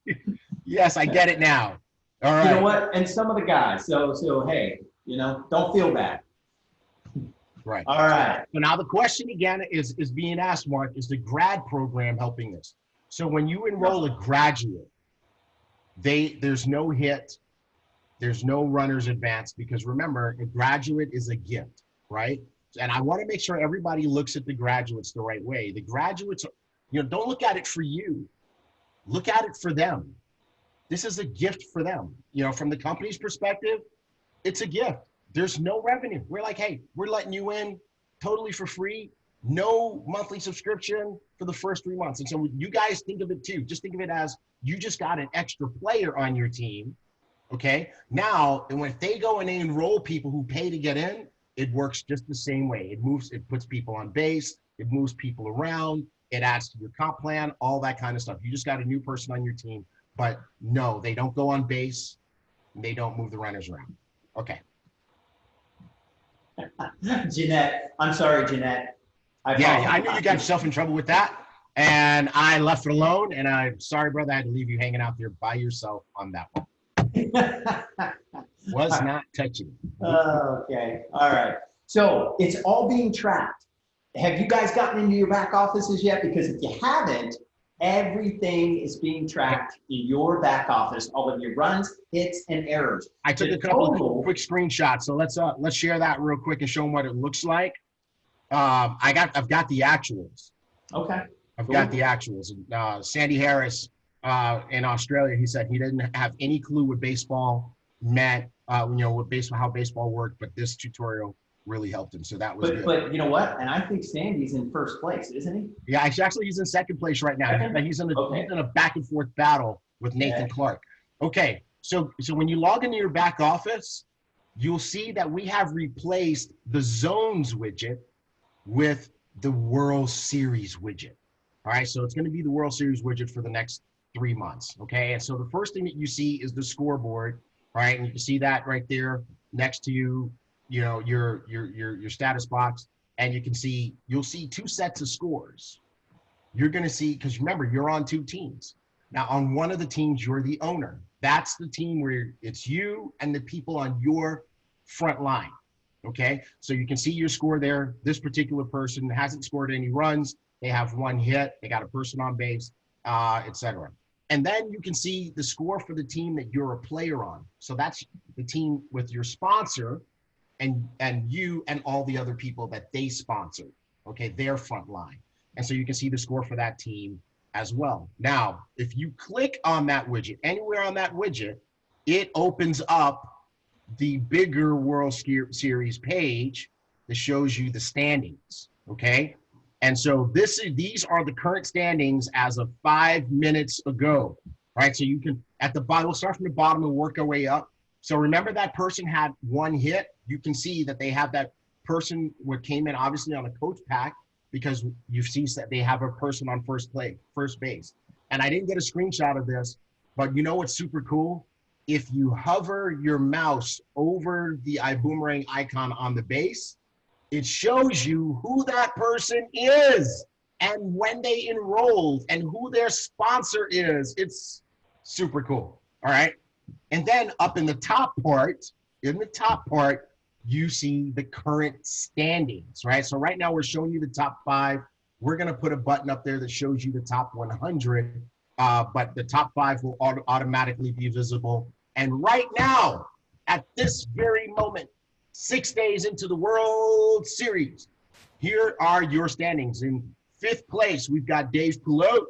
Yes, I get it now. All right. You know what? And some of the guys. So hey, don't feel bad. Right. All right. So now the question again is being asked, Mark, is the grad program helping this? So when you enroll a graduate, there's no hit. There's no runner's advance, because remember, a graduate is a gift, right? And I want to make sure everybody looks at the graduates the right way. The graduates, don't look at it for you. Look at it for them. This is a gift for them. From the company's perspective, it's a gift. There's no revenue. We're like, hey, we're letting you in totally for free. No monthly subscription for the first 3 months. And so you guys think of it too. Just think of it as you just got an extra player on your team. Okay, now, and when they go and they enroll people who pay to get in, it works just the same way. It puts people on base, it moves people around, it adds to your comp plan, all that kind of stuff. You just got a new person on your team, but no, they don't go on base, they don't move the runners around. Okay. Jeanette, I'm sorry, Jeanette. Yeah, I knew you got yourself in trouble with that, and I left it alone, and I'm sorry, brother, I had to leave you hanging out there by yourself on that one. Was not touching. Okay. All right. So it's all being tracked. Have you guys gotten into your back offices yet? Because if you haven't, everything is being tracked in your back office. All of your runs, hits, and errors. I took a couple of quick screenshots. So let's share that real quick and show them what it looks like. I've got the actuals. Okay. I've got the actuals. Sandy Harris. In Australia, he said he didn't have any clue what baseball meant, how baseball worked, but this tutorial really helped him. So that was good. But you know what? And I think Sandy's in first place, isn't he? Yeah, actually he's in second place right now. He's in a back and forth battle with Nathan Clark. Okay, so when you log into your back office, you'll see that we have replaced the zones widget with the World Series widget. All right, so it's going to be the World Series widget for the next 3 months. Okay, and so the first thing that you see is the scoreboard, right? And you can see that right there next to you, your status box, and you'll see 2 sets of scores. You're going to see, because remember, you're on 2 teams. Now, on one of the teams, you're the owner. That's the team where it's you and the people on your front line. Okay, so you can see your score there. This particular person hasn't scored any runs. They have 1 hit. They got a person on base, etc. And then you can see the score for the team that you're a player on. So that's the team with your sponsor and you and all the other people that they sponsor, okay, their front line. And so you can see the score for that team as well. Now, if you click on that widget, anywhere on that widget, it opens up the bigger World Series page that shows you the standings, okay? And so these are the current standings as of 5 minutes ago, right? So you can, at the bottom, we'll start from the bottom and work our way up. So remember that person had 1 hit. You can see that they have that person what came in obviously on a coach pack, because you see that they have a person on first base. And I didn't get a screenshot of this, but you know what's super cool? If you hover your mouse over the Ibüümerang icon on the base, it shows you who that person is and when they enrolled and who their sponsor is. It's super cool. All right. And then up in the top part, you see the current standings, right? So right now we're showing you the top 5. We're gonna put a button up there that shows you the top 100, but the top 5 will automatically be visible. And right now, at this very moment, 6 days into the World Series, here are your standings. In 5th place, we've got Dave Poulot.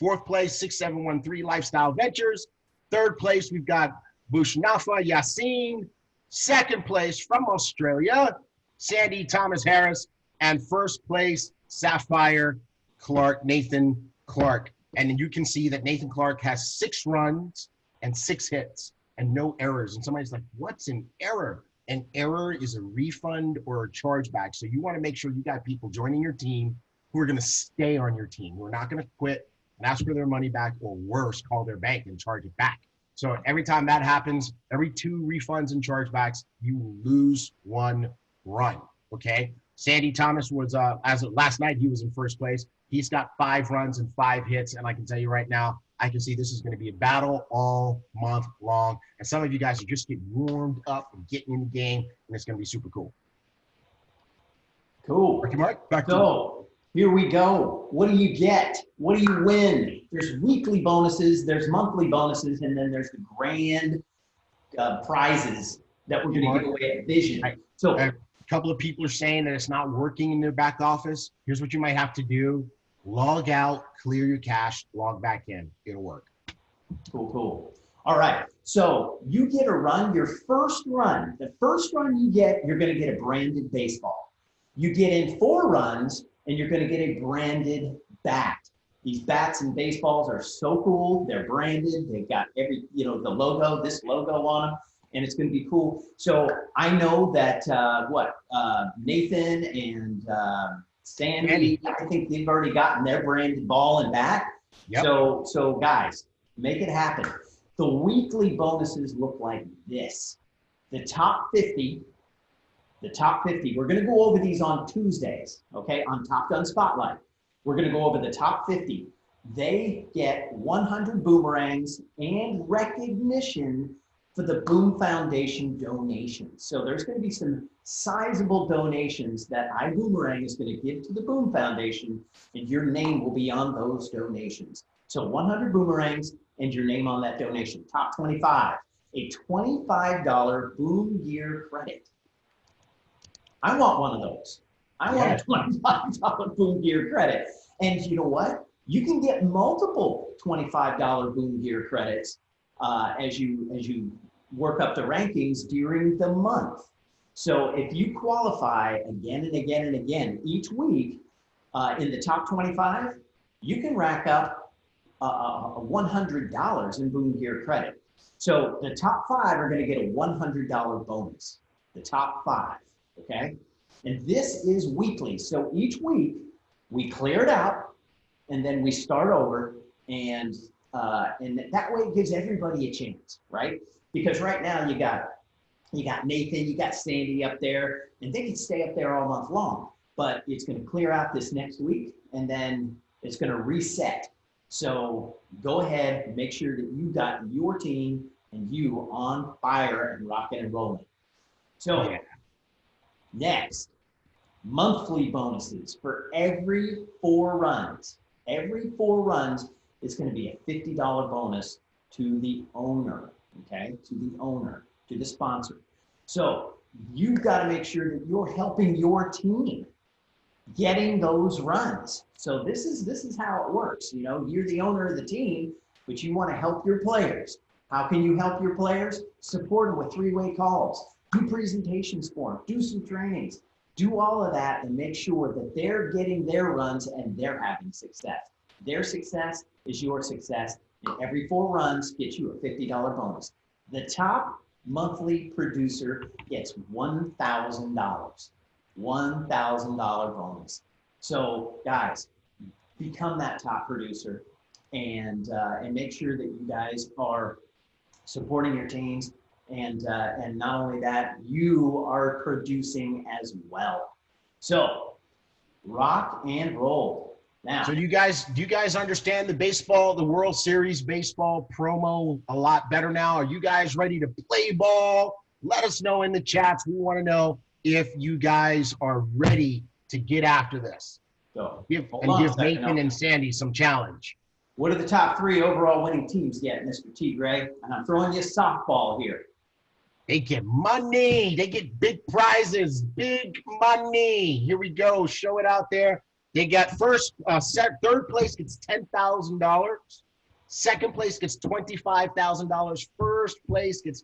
4th place, 6713 Lifestyle Ventures. 3rd place, we've got Bushnafa Yassin. 2nd place from Australia, Sandy Thomas Harris. And 1st place, Sapphire Clark, Nathan Clark. And you can see that Nathan Clark has 6 runs and 6 hits and no errors. And somebody's like, what's an error? An error is a refund or a chargeback. So you want to make sure you got people joining your team who are going to stay on your team, who are not going to quit and ask for their money back, or worse, call their bank and charge it back. So every time that happens, every 2 refunds and chargebacks, you lose 1 run, okay? Sandy Thomas was, as of last night, he was in 1st place. He's got 5 runs and 5 hits, and I can tell you right now, I can see this is going to be a battle all month long. And some of you guys are just getting warmed up and getting in the game, and it's going to be super cool. Cool. Ricky Mark, back to you. So here we go. What do you get? What do you win? There's weekly bonuses, there's monthly bonuses, and then there's the grand prizes that we're going to give away at Vision. Right. So a couple of people are saying that it's not working in their back office. Here's what you might have to do. Log out, clear your cache, log back in. It'll work. Cool, cool. All right. So you get a run, your first run. The first run you get, you're going to get a branded baseball. You get in 4 runs, and you're going to get a branded bat. These bats and baseballs are so cool. They're branded. They've got every, the logo, this logo on them, and it's going to be cool. So I know that Nathan and Sandy, I think they've already gotten their branded ball and bat. Yep. So guys, make it happen. The weekly bonuses look like this. The top 50, we're going to go over these on Tuesdays, okay, on Top Gun Spotlight. We're going to go over the top 50. They get 100 boomerangs and recognition for the BÜM Foundation donations. So there's going to be some sizable donations that Ibüümerang is going to give to the BÜM Foundation, and your name will be on those donations. So 100 boomerangs and your name on that donation. Top 25, a $25 BÜM gear credit. I want one of those. I want a $25 BÜM gear credit. And you know what? You can get multiple $25 BÜM gear credits as you work up the rankings during the month. So if you qualify again and again and again each week in the top 25, you can rack up $100 in BÜM gear credit. So the top 5 are going to get a $100 bonus. The top 5, okay? And this is weekly. So each week we clear it out, and then we start over, and that way it gives everybody a chance, right? Because right now you got Nathan, you got Sandy up there, and they can stay up there all month long. But it's going to clear out this next week, and then it's going to reset. So go ahead and make sure that you got your team and you on fire and rocking and rolling. So next, monthly bonuses for every 4 runs. Every 4 runs is going to be a $50 bonus to the owner, okay? To the owner, to the sponsor. So you've got to make sure that you're helping your team getting those runs. So this is how it works. You're the owner of the team, but you want to help your players. How can you help your players? Support them with 3-way calls. Do presentations for them. Do some trainings. Do all of that and make sure that they're getting their runs and they're having success. Their success is your success, and every 4 runs gets you a $50 bonus. The top monthly producer gets $1,000. $1,000 bonus. So guys, become that top producer and make sure that you guys are supporting your teams. And not only that, you are producing as well. So rock and roll. Now, So do you guys understand the World Series baseball promo a lot better now? Are you guys ready to play ball? Let us know in the chats. We want to know if you guys are ready to get after this. so, Give hold on a second, Nathan and Sandy some challenge. what do the top 3 overall winning teams get, Mr. T. Gray? And I'm throwing you a softball here. They get money. They get big prizes, big money. Here we go. Show it out there. They got third place gets $10,000. Second place gets $25,000. First place gets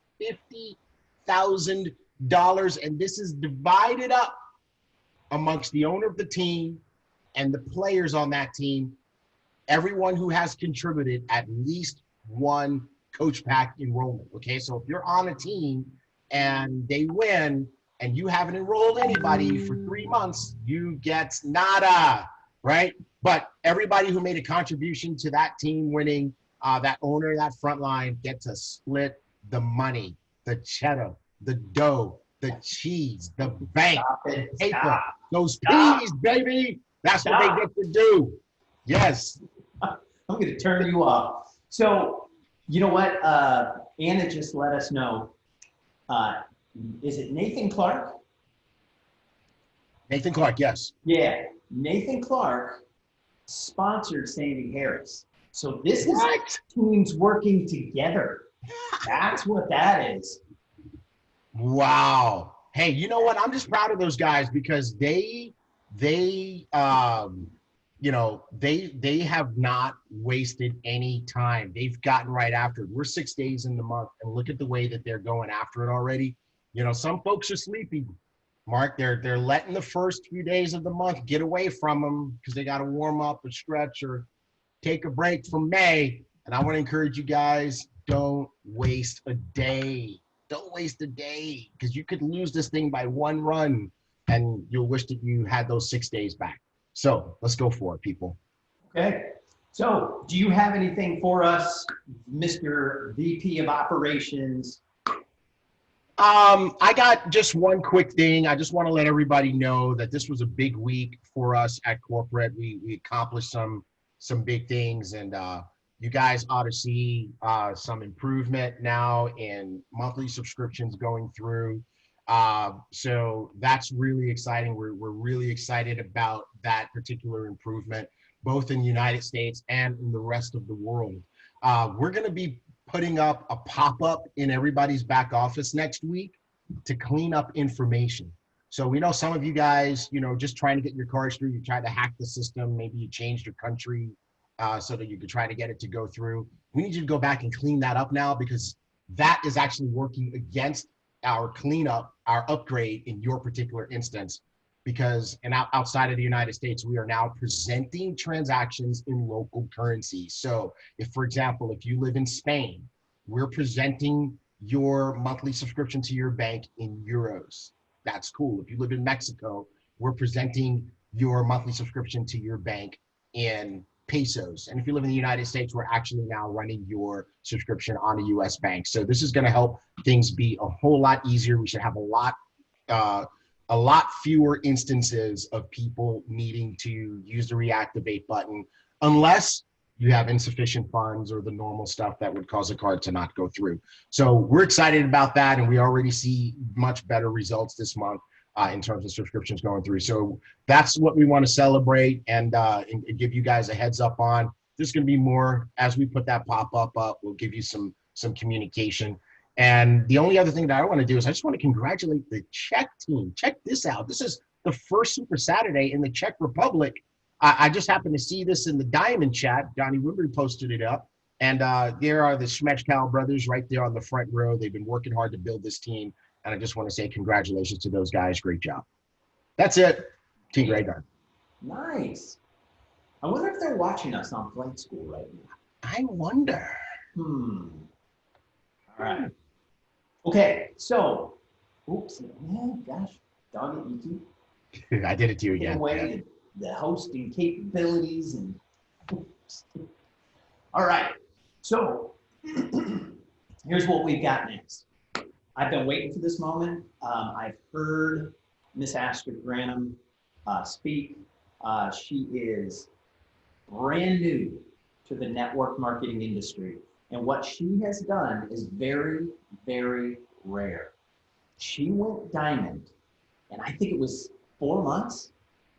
$50,000. And this is divided up amongst the owner of the team and the players on that team. Everyone who has contributed at least one Coach Pack enrollment. Okay, so if you're on a team and they win and you haven't enrolled anybody for 3 months, you get nada, right? But everybody who made a contribution to that team winning, that owner, that front line, get to split the money, the cheddar, the dough, the cheese, the bank, the paper, those peas, baby. That's what they get to do. Yes. I'm going to turn you off. So, you know what? Anna just let us know. Is it Nathan Clark? Nathan Clark, yes. Yeah. Nathan Clark sponsored Sandy Harris. So this is teams working together. That's what that is. Wow. Hey, you know what? I'm just proud of those guys because they have not wasted any time. They've gotten right after it. We're 6 days in the month, and look at the way that they're going after it already. You know, some folks are sleepy, Mark. They're letting the first few days of the month get away from them because they got to warm up or stretch or take a break from May. And I want to encourage you guys, don't waste a day. Don't waste a day because you could lose this thing by one run and you'll wish that you had those 6 days back. So let's go for it, people. Okay. So do you have anything for us, Mr. VP of Operations? I got just one quick thing. I just want to let everybody know that this was a big week for us at corporate. We accomplished some big things, and you guys ought to see some improvement now in monthly subscriptions going through. So that's really exciting. We're really excited about that particular improvement, both in the United States and in the rest of the world. We're going to be putting up a pop-up in everybody's back office next week to clean up information. So we know some of you guys, just trying to get your cards through, you tried to hack the system, maybe you changed your country so that you could try to get it to go through. We need you to go back and clean that up now because that is actually working against our cleanup, our upgrade in your particular instance, because outside of the United States, we are now presenting transactions in local currency. So if, for example, if you live in Spain, we're presenting your monthly subscription to your bank in euros. That's cool. If you live in Mexico, we're presenting your monthly subscription to your bank in pesos. And if you live in the United States, we're actually now running your subscription on a US bank. So this is going to help things be a whole lot easier. We should have a lot fewer instances of people needing to use the reactivate button, unless you have insufficient funds or the normal stuff that would cause a card to not go through. So we're excited about that, and we already see much better results this month in terms of subscriptions going through. So that's what we want to celebrate and give you guys a heads up on. There's going to be more as we put that pop-up up. We'll give you some communication. And the only other thing that I want to do is I just want to congratulate the Czech team. Check this out. This is the first Super Saturday in the Czech Republic. I just happened to see this in the Diamond chat. Johnny Woodbury posted it up. And there are the Schmechkow brothers right there on the front row. They've been working hard to build this team. And I just want to say congratulations to those guys. Great job. That's it. T. Gray done. Nice. I wonder if they're watching us on Flight School right now. I wonder. All right. Okay, so, oops, man, gosh, dog it, you two. I did it to you again. Away the hosting capabilities and. Oops. All right, so here's what we've got next. I've been waiting for this moment. I've heard Miss Aster Granum speak. She is brand new to the network marketing industry. And what she has done is very, very rare. She went diamond, and I think it was 4 months.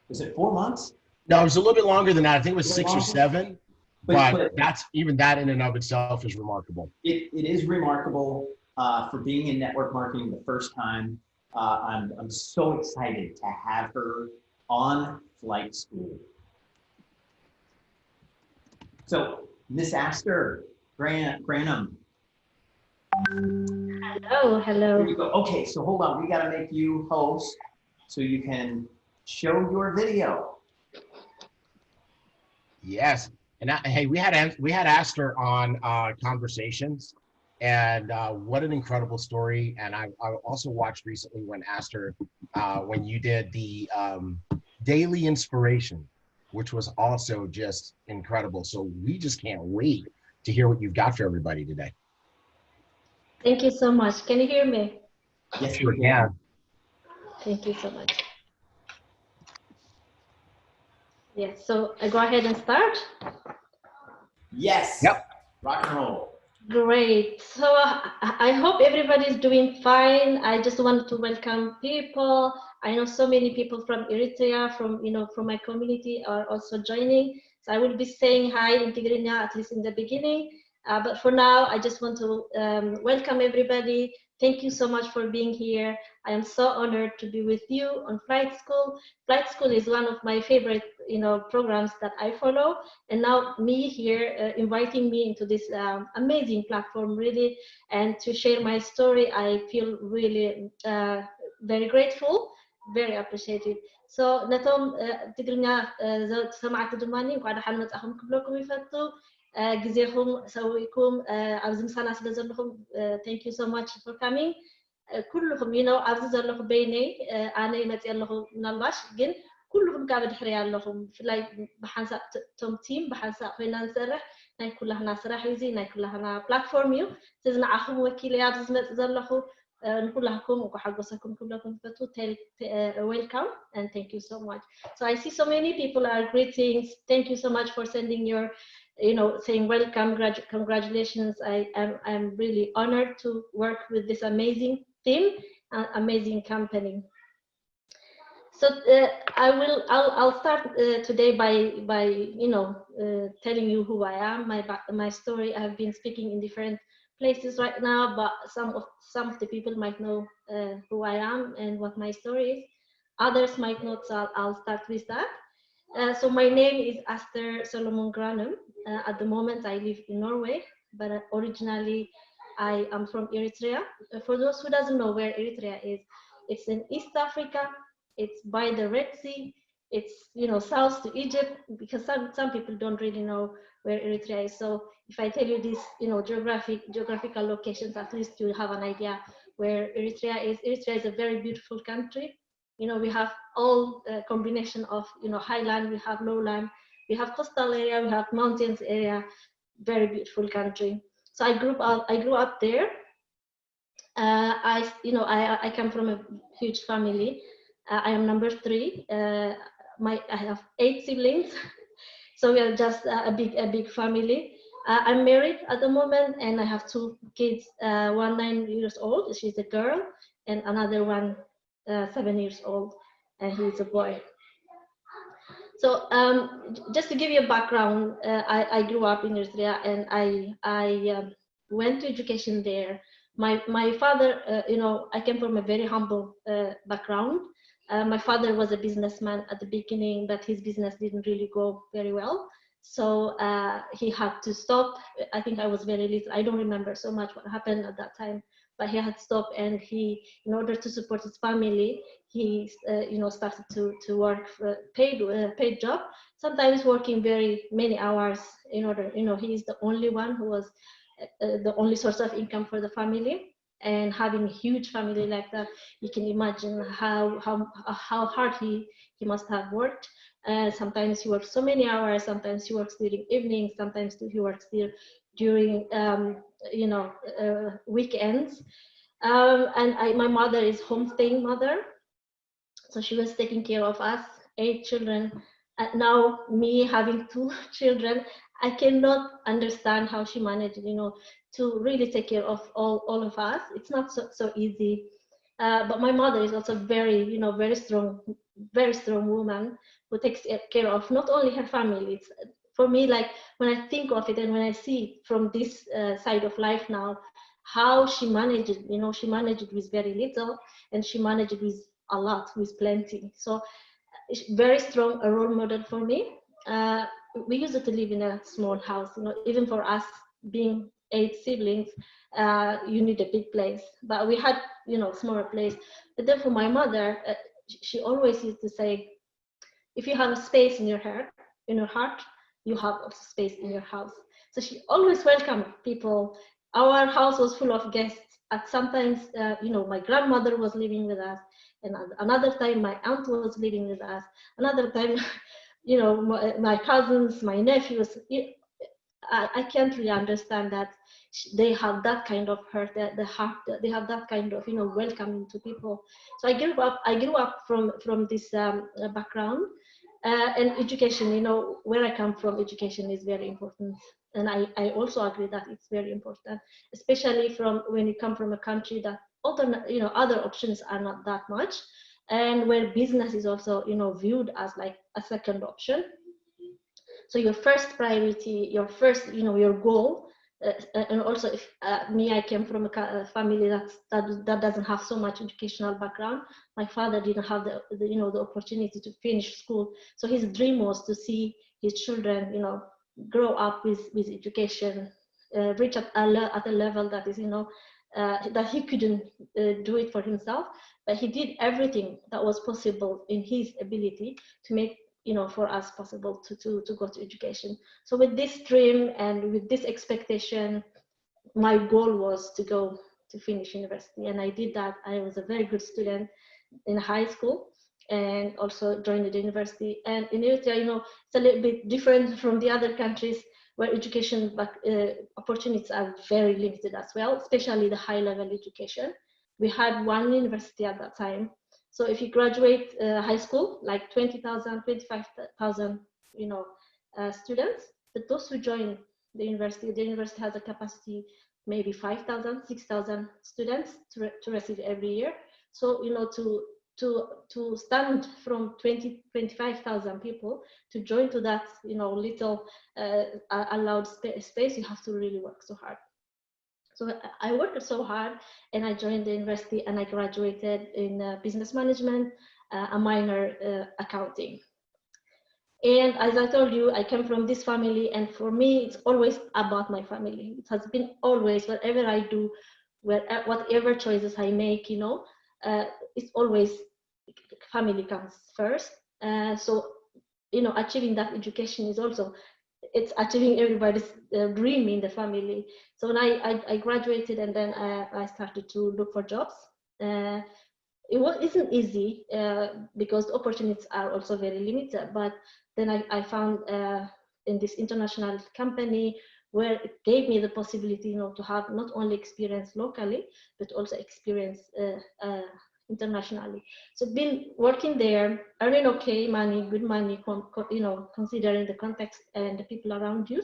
Was it 4 months? No, it was a little bit longer than that. I think it was 6 or Longer? 7. But that's, even that in and of itself is remarkable. It is remarkable for being in network marketing the first time. I'm so excited to have her on Flight School. So, Miss Aster, Granum. Hello, hello. Here we go. Okay, so hold on. We got to make you host so you can show your video. Yes. And hey, we had Aster on Conversations, and what an incredible story. And I also watched recently when Aster, when you did the daily inspiration, which was also just incredible. So we just can't wait to hear what you've got for everybody today. Thank you so much. Can you hear me? Yes, sure can. Thank you so much. Yes, so I go ahead and start. Yes. Yep. Rock and roll. Great. So I hope everybody's doing fine. I just wanted to welcome people. I know so many people from Eritrea, from my community are also joining. So I will be saying hi in Tigrinya, at least in the beginning. But for now, I just want to welcome everybody. Thank you so much for being here. I am so honored to be with you on Flight School. Flight School is one of my favorite, programs that I follow. And now me here inviting me into this amazing platform, really, and to share my story, I feel really very grateful, very appreciated. So نتوم تقولنا سمعت دماني وقاعد حنا تأخذ كلكم يفتوا جزيهم سويكم عاوزين سنة سلزلهم. Thank you so much for coming. كلهم عاوز زلهم بيني أنا يمت يلهم من الباش جن كلهم قاعد حريا لهم في لاي بحنسا توم تيم بحنسا خلينا نسرح ناي كلها ناس راح يزي ناي كلها بلاتفورم يو تزنع أخو وكيل عاوز زلهم نقول لكم وحقوسكم كلكم فتو welcome and thank you so much. So I see so many people are greetings. Thank you so much for sending your saying welcome, congratulations. I'm really honored to work with this amazing team, amazing company. So I'll start today by telling you who I am, my story. I've been speaking in different places right now, but some of the people might know who I am and what my story is. Others might not, so I'll start with that. So my name is Aster Solomon Granum. At the moment, I live in Norway, but originally I am from Eritrea. For those who doesn't know where Eritrea is, it's in East Africa. It's by the Red Sea. It's south to Egypt, because some people don't really know where Eritrea is. So if I tell you these geographical locations, at least you have an idea where Eritrea is. Eritrea is a very beautiful country. We have all combination of highland, we have lowland, we have coastal area, we have mountains area. Very beautiful country. So I grew up there. I come from a huge family. I am number 3. I have 8 siblings, so we are just a big family. I'm married at the moment, and I have 2 kids. One 9 years old, she's a girl, and another one 7 years old, and he's a boy. So just to give you a background, I grew up in Eritrea, and I went to education there. My father, I came from a very humble background. My father was a businessman at the beginning, but his business didn't really go very well. So he had to stop. I think I was very little. I don't remember so much what happened at that time, but he had stopped, and he, in order to support his family, he, started to work for paid job. Sometimes working very many hours in order, he's the only one who was the only source of income for the family. And having a huge family like that, you can imagine how hard he must have worked. Sometimes he works so many hours. Sometimes he works during evenings. Sometimes he works during weekends. And my mother is homestaying mother, so she was taking care of us 8 children. now me having 2 children, I cannot understand how she managed, to really take care of all of us. It's not so easy. But my mother is also very, very strong woman who takes care of not only her family. It's, for me, like when I think of it and when I see it from this side of life now, how she managed it, she managed it with very little and she managed it with a lot, with plenty. So very strong a role model for me. We used to live in a small house, even for us being 8 siblings, you need a big place, but we had, smaller place. But then for my mother, she always used to say, if you have a space in your heart, you have also space in your house. So she always welcomed people. Our house was full of guests. At sometimes, my grandmother was living with us, and another time my aunt was living with us. Another time, my cousins, my nephews. I can't really understand that they have that kind of heart, the heart, they have that kind of welcoming to people. So I grew up from this background, and education. Where I come from, education is very important, and I also agree that it's very important, especially from when you come from a country that other options are not that much, and where business is also viewed as like a second option. So your first priority, your first, your goal, and also if I came from a family that doesn't have so much educational background. My father didn't have the opportunity to finish school, so his dream was to see his children, grow up with education, reach at a level that is, that he couldn't do it for himself, but he did everything that was possible in his ability to make for us possible to go to education. So with this dream and with this expectation, my goal was to go to finish university, and I did that. I was a very good student in high school and also joined the university. And in Eritrea, it's a little bit different from the other countries where education opportunities are very limited as well, especially the high level education. We had one university at that time. So if you graduate high school, like 20,000, 25,000, students, but those who join the university has a capacity maybe 5,000, 6,000 students to receive every year. So, to stand from 25,000 people to join to that, little allowed space, you have to really work so hard. So I worked so hard, and I joined the university, and I graduated in business management, a minor accounting. And as I told you, I came from this family, and for me, it's always about my family. It has been always, whatever I do, whatever choices I make, it's always family comes first. So, achieving that education is also, it's achieving everybody's dream in the family. So when I graduated, and then I started to look for jobs. It isn't easy because the opportunities are also very limited. But then I found in this international company where it gave me the possibility, to have not only experience locally, but also experience internationally. So been working there, earning okay money, good money, considering the context and the people around you.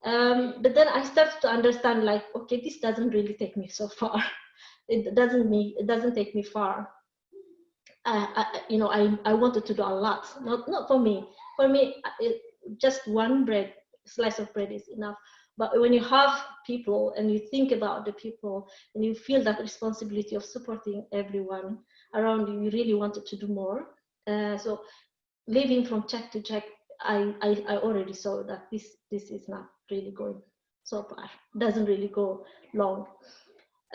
But then I started to understand, like, okay, this doesn't really take me so far. It doesn't take me far. I wanted to do a lot. Not for me. For me, just one slice of bread is enough. But when you have people and you think about the people and you feel that responsibility of supporting everyone around you, you really wanted to do more. So living from check to check, I already saw that this is not really going so far. Doesn't really go long.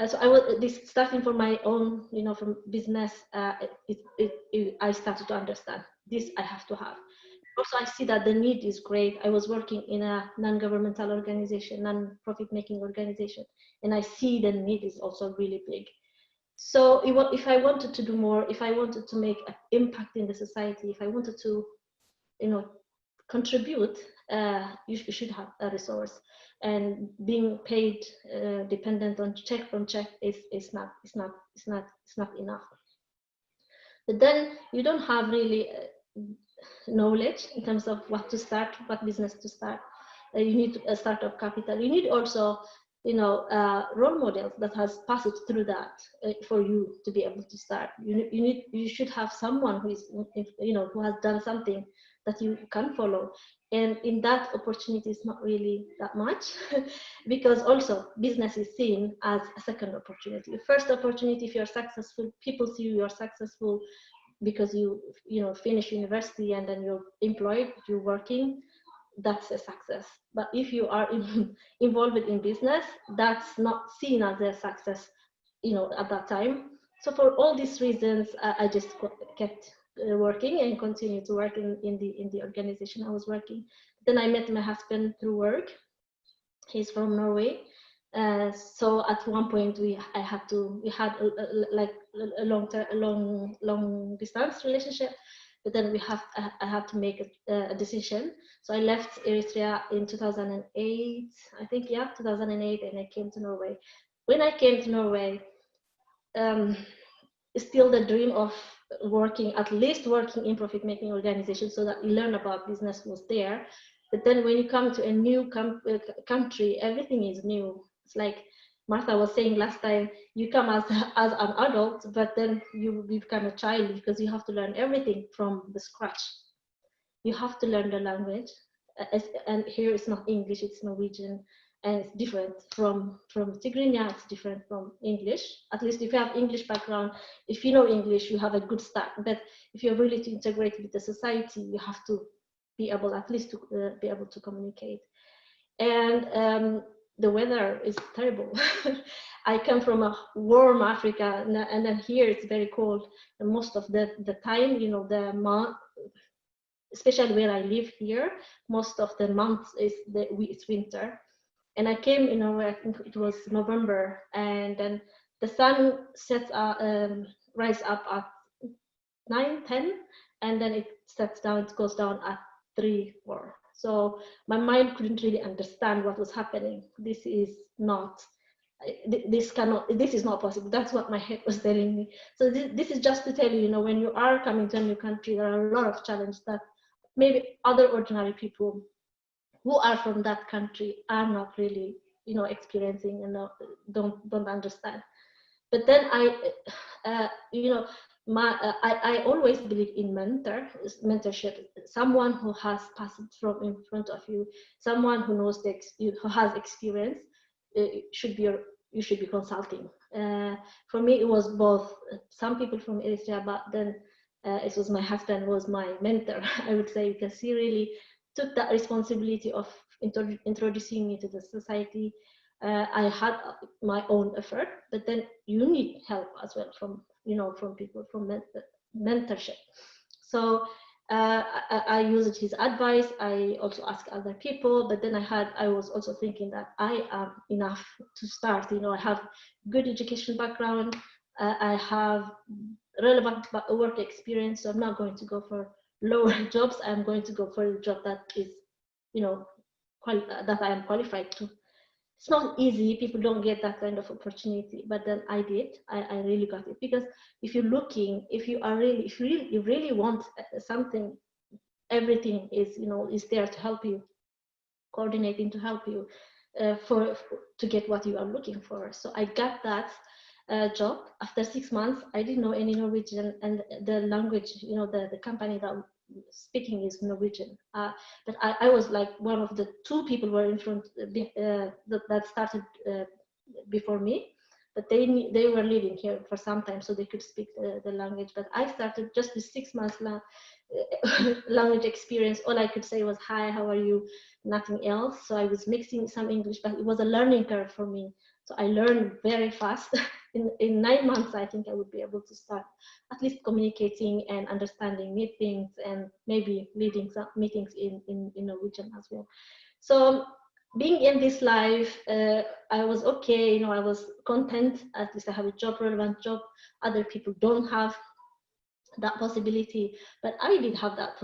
So I was starting for my own, from business. I started to understand this. I have to have. Also, I see that the need is great. I was working in a non-governmental organization, non-profit making organization, and I see the need is also really big. So if I wanted to do more, if I wanted to make an impact in the society, if I wanted to, contribute, you should have a resource. And being paid dependent on check from check is not enough. But then you don't have really knowledge in terms of what to start, what business to start. You need a startup capital. You need also, role models that has passed through that for you to be able to start. You should have someone who is, who has done something that you can follow. And in that, opportunity is not really that much because also business is seen as a second opportunity. The first opportunity, if you're successful, people see you're successful because you finish university and then you're employed, you're working. That's a success. But if you are involved in business, that's not seen as a success, at that time. So for all these reasons, I just kept working and continued to work in the organization I was working. Then I met my husband through work. He's from Norway. So at one point we had a long distance relationship. But then I had to make a decision. So I left Eritrea in 2008, I think, 2008, and I came to Norway. When I came to Norway, still the dream of at least working in profit-making organizations so that you learn about business was there. But then when you come to a new country, everything is new. It's like Martha was saying last time, you come as an adult, but then you become a child because you have to learn everything from the scratch. You have to learn the language, and here it's not English, it's Norwegian, and it's different from Tigrinya, it's different from English. At least if you have English background, if you know English, you have a good start. But if you're really to integrate with the society, you have to be able at least to be able to communicate. And the weather is terrible. I come from a warm Africa, and then here it's very cold. And most of the time, the month, especially where I live here, most of the months it's winter. And I came, I think it was November, and then the sun sets rise up at 9, 10, and then it sets down, it goes down at 3, 4. So my mind couldn't really understand what was happening. This is not possible. That's what my head was telling me. So this is just to tell you, when you are coming to a new country, there are a lot of challenges that maybe other ordinary people who are from that country are not really, experiencing and don't understand. But then I always believe in mentorship. Someone who has passed from in front of you, someone who knows who has experience, you should be consulting. For me, it was both. Some people from Eritrea, but then it was my husband was my mentor, I would say, because he really took that responsibility of introducing me to the society. I had my own effort, but then you need help as well from people, from mentorship. So I used his advice. I also asked other people, but then I was also thinking that I am enough to start. I have good education background. I have relevant work experience, so I'm not going to go for lower jobs. I'm going to go for a job that is, that I am qualified to. It's not easy. People don't get that kind of opportunity, but then I did. I really got it, because if you're looking, if you really want something, everything is there to help you, coordinating to help you to get what you are looking for. So I got that job. After 6 months, I didn't know any Norwegian, and the language, the company that speaking is Norwegian, but I was like one of the 2 people were in front that started before me, but they were living here for some time, so they could speak the language. But I started just the 6 months language experience. All I could say was hi, how are you, nothing else. So I was mixing some English, but it was a learning curve for me. So I learned very fast. In 9 months, I think I would be able to start at least communicating and understanding meetings, and maybe leading some meetings in Norwegian as well. So being in this life, I was okay. I was content. At least I have a job, relevant job. Other people don't have that possibility, but I did have that.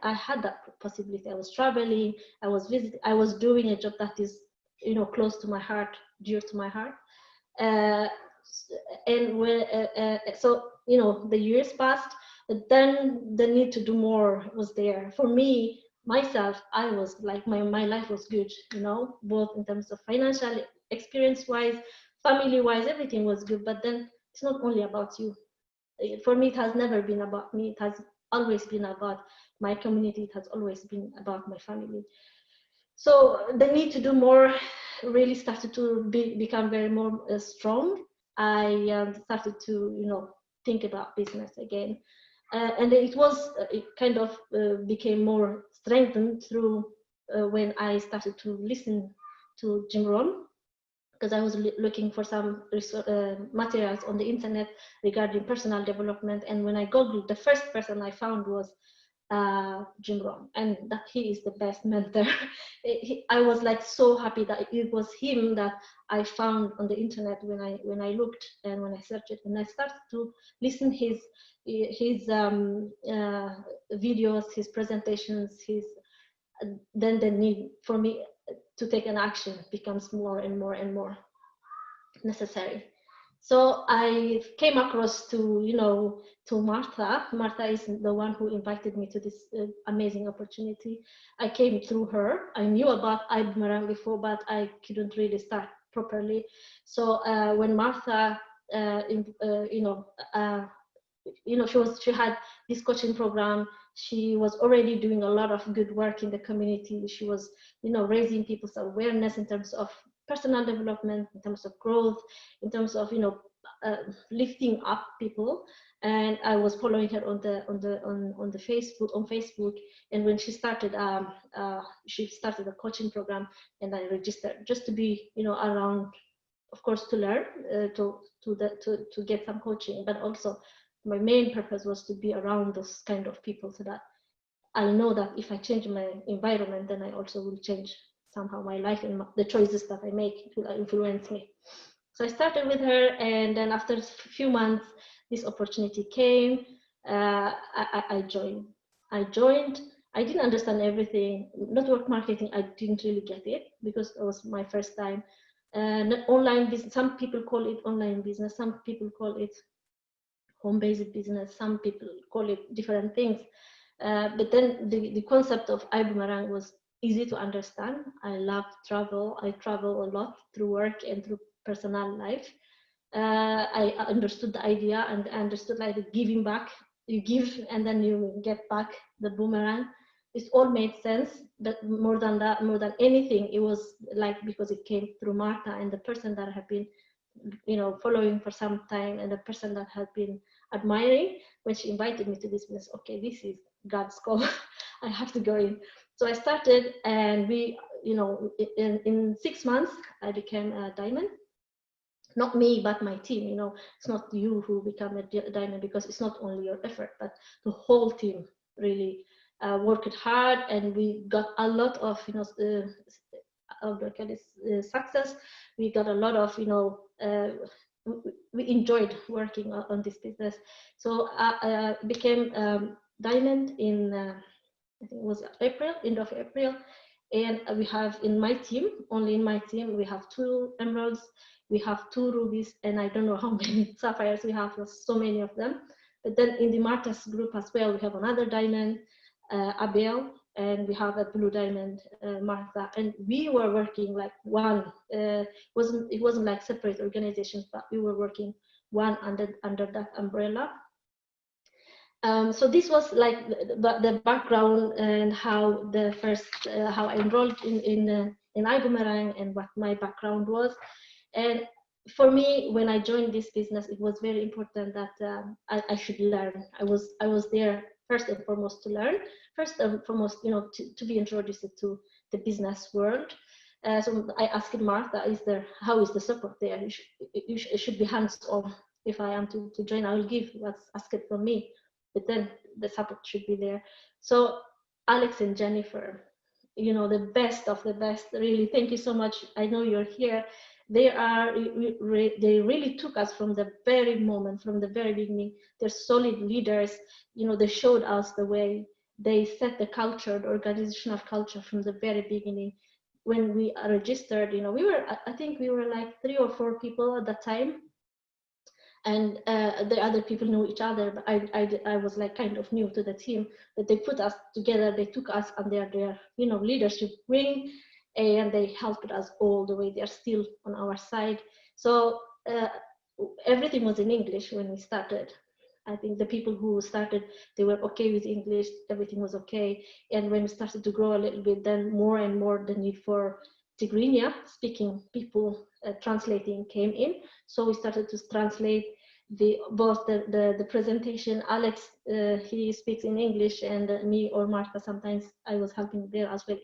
I had that possibility. I was traveling. I was visiting. I was doing a job that is, close to my heart, dear to my heart. And when, so the years passed. But then the need to do more was there. For me, myself, I was like, my life was good, you know, both in terms of financial experience-wise, family-wise, everything was good. But then it's not only about you. For me, it has never been about me. It has always been about my community. It has always been about my family. So the need to do more really started to become very more strong. I started to, you know, think about business again. And it was, it kind of became more strengthened through when I started to listen to Jim Rohn, because I was looking for some materials on the internet regarding personal development. And when I Googled, the first person I found was Jim Rohn, and that he is the best mentor. I was like so happy that it was him that I found on the internet when I looked and when I searched it, and I started to listen his videos, his presentations, then the need for me to take an action becomes more and more and more necessary. So I came across to, you know, to Martha. Martha is the one who invited me to this amazing opportunity. I came through her. I knew about Ibüümerang before, but I couldn't really start properly. So when Martha, she had this coaching program. She was already doing a lot of good work in the community. She was, you know, raising people's awareness in terms of personal development, in terms of growth, in terms of, you know, lifting up people. And I was following her on the Facebook. And when she started a coaching program, and I registered just to be, you know, around, of course, to learn, to get some coaching, but also my main purpose was to be around those kind of people, so that I know that if I change my environment, then I also will change somehow my life, and the choices that I make will influence me. So I started with her, and then after a few months, this opportunity came. I joined. I didn't understand everything. Network marketing, I didn't really get it because it was my first time. Online business, some people call it online business, some people call it home-based business, some people call it different things. But then the concept of Ibüümerang was easy to understand. I love travel. I travel a lot through work and through personal life. I understood the idea, and I understood like the giving back. You give and then you get back the boomerang. It all made sense, but more than that, more than anything, it was like because it came through Martha and the person that I have been, you know, following for some time, and the person that had been admiring when she invited me to this business. Okay, this is God's call. I have to go in. So I started, and we, you know, in 6 months, I became a diamond. Not me, but my team. You know, it's not you who become a diamond, because it's not only your effort, but the whole team really worked hard, and we got a lot of, you know, success. We got a lot of, you know, we enjoyed working on this business. So I became diamond in I think it was April, end of April. And we have in my team, only in my team, we have 2 emeralds, we have 2 rubies, and I don't know how many sapphires we have. There's so many of them. But then in the Martha's group as well, we have another diamond, Abel, and we have a blue diamond, Martha. And we were working like one. It wasn't like separate organizations, but we were working one under that umbrella. So this was like the background and how how I enrolled in Ibüümerang and what my background was. And for me, when I joined this business, it was very important that I should learn. I was there first and foremost to learn. First and foremost, you know, to be introduced to the business world. So I asked Martha, how is the support there? It should be hands-on. If I am to join, I will give what's asked from me. But then the support should be there. So Alex and Jennifer, you know, the best of the best, really, thank you so much. I know you're here. They really took us from the very moment, from the very beginning. They're solid leaders. You know, they showed us the way. They set the culture, the organizational culture from the very beginning. When we registered, you know, I think we were like 3 or 4 people at that time. and the other people knew each other, but I was like kind of new to the team. But they put us together, they took us under their leadership wing, and they helped us all the way. They're still on our side. So everything was in English when we started. I think the people who started, they were okay with English, everything was okay. And when we started to grow a little bit, then more and more the need for Tigrinya speaking people translating came in. So we started to translate both the presentation. Alex, he speaks in English, and me or Martha, sometimes I was helping there as well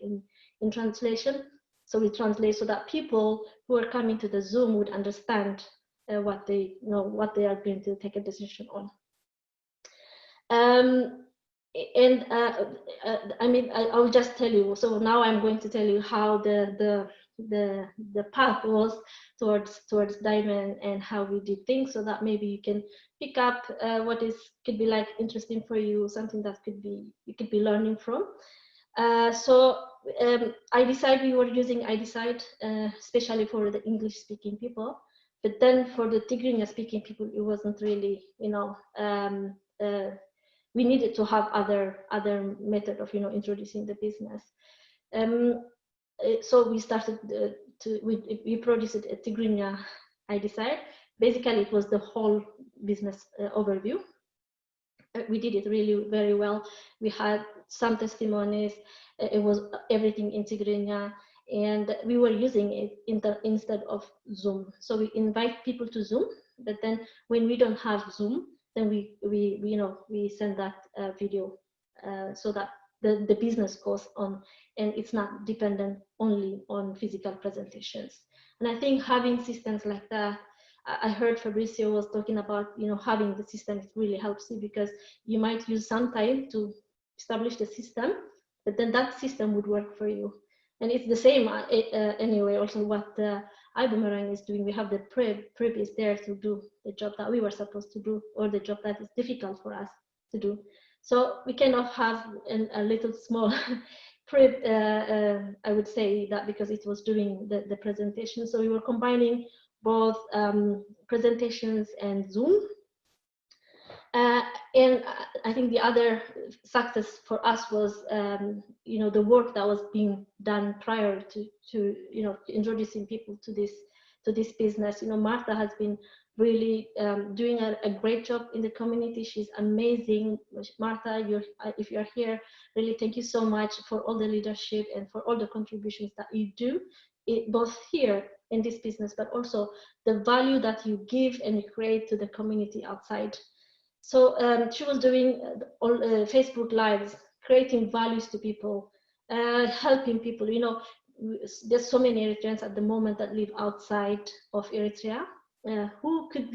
in translation. So we translate so that people who are coming to the Zoom would understand what they are going to take a decision on. I mean, I'll just tell you. So now I'm going to tell you how the path was towards Diamond and how we did things, so that maybe you can pick up what could be like interesting for you, something that you could be learning from. I decided we were using iDecide, especially for the English-speaking people. But then for the Tigrinya-speaking people, it wasn't really, we needed to have other method of introducing the business. So we started we produced a Tigrinya iDecide. Basically, it was the whole business overview. We did it really very well. We had some testimonies. It was everything in Tigrinya, and we were using it instead of Zoom. So we invite people to Zoom, but then when we don't have Zoom, then we send that video so that the business goes on, and it's not dependent only on physical presentations. And I think having systems like that, I heard Fabrizio was talking about, having the system, it really helps you, because you might use some time to establish the system, but then that system would work for you. And it's the same anyway, also what Ibüümerang is doing. We have the PRIB. PRIB is there to do the job that we were supposed to do, or the job that is difficult for us to do. So we cannot have a little small PRIB, I would say that, because it was doing the presentation. So we were combining both presentations and Zoom. And I think the other success for us was, the work that was being done prior to introducing people to this business. Martha has been really doing a great job in the community. She's amazing. Martha, if you're here, really thank you so much for all the leadership and for all the contributions that you do, both here in this business, but also the value that you give and you create to the community outside. So she was doing all Facebook Lives, creating values to people, helping people. There's so many Eritreans at the moment that live outside of Eritrea who could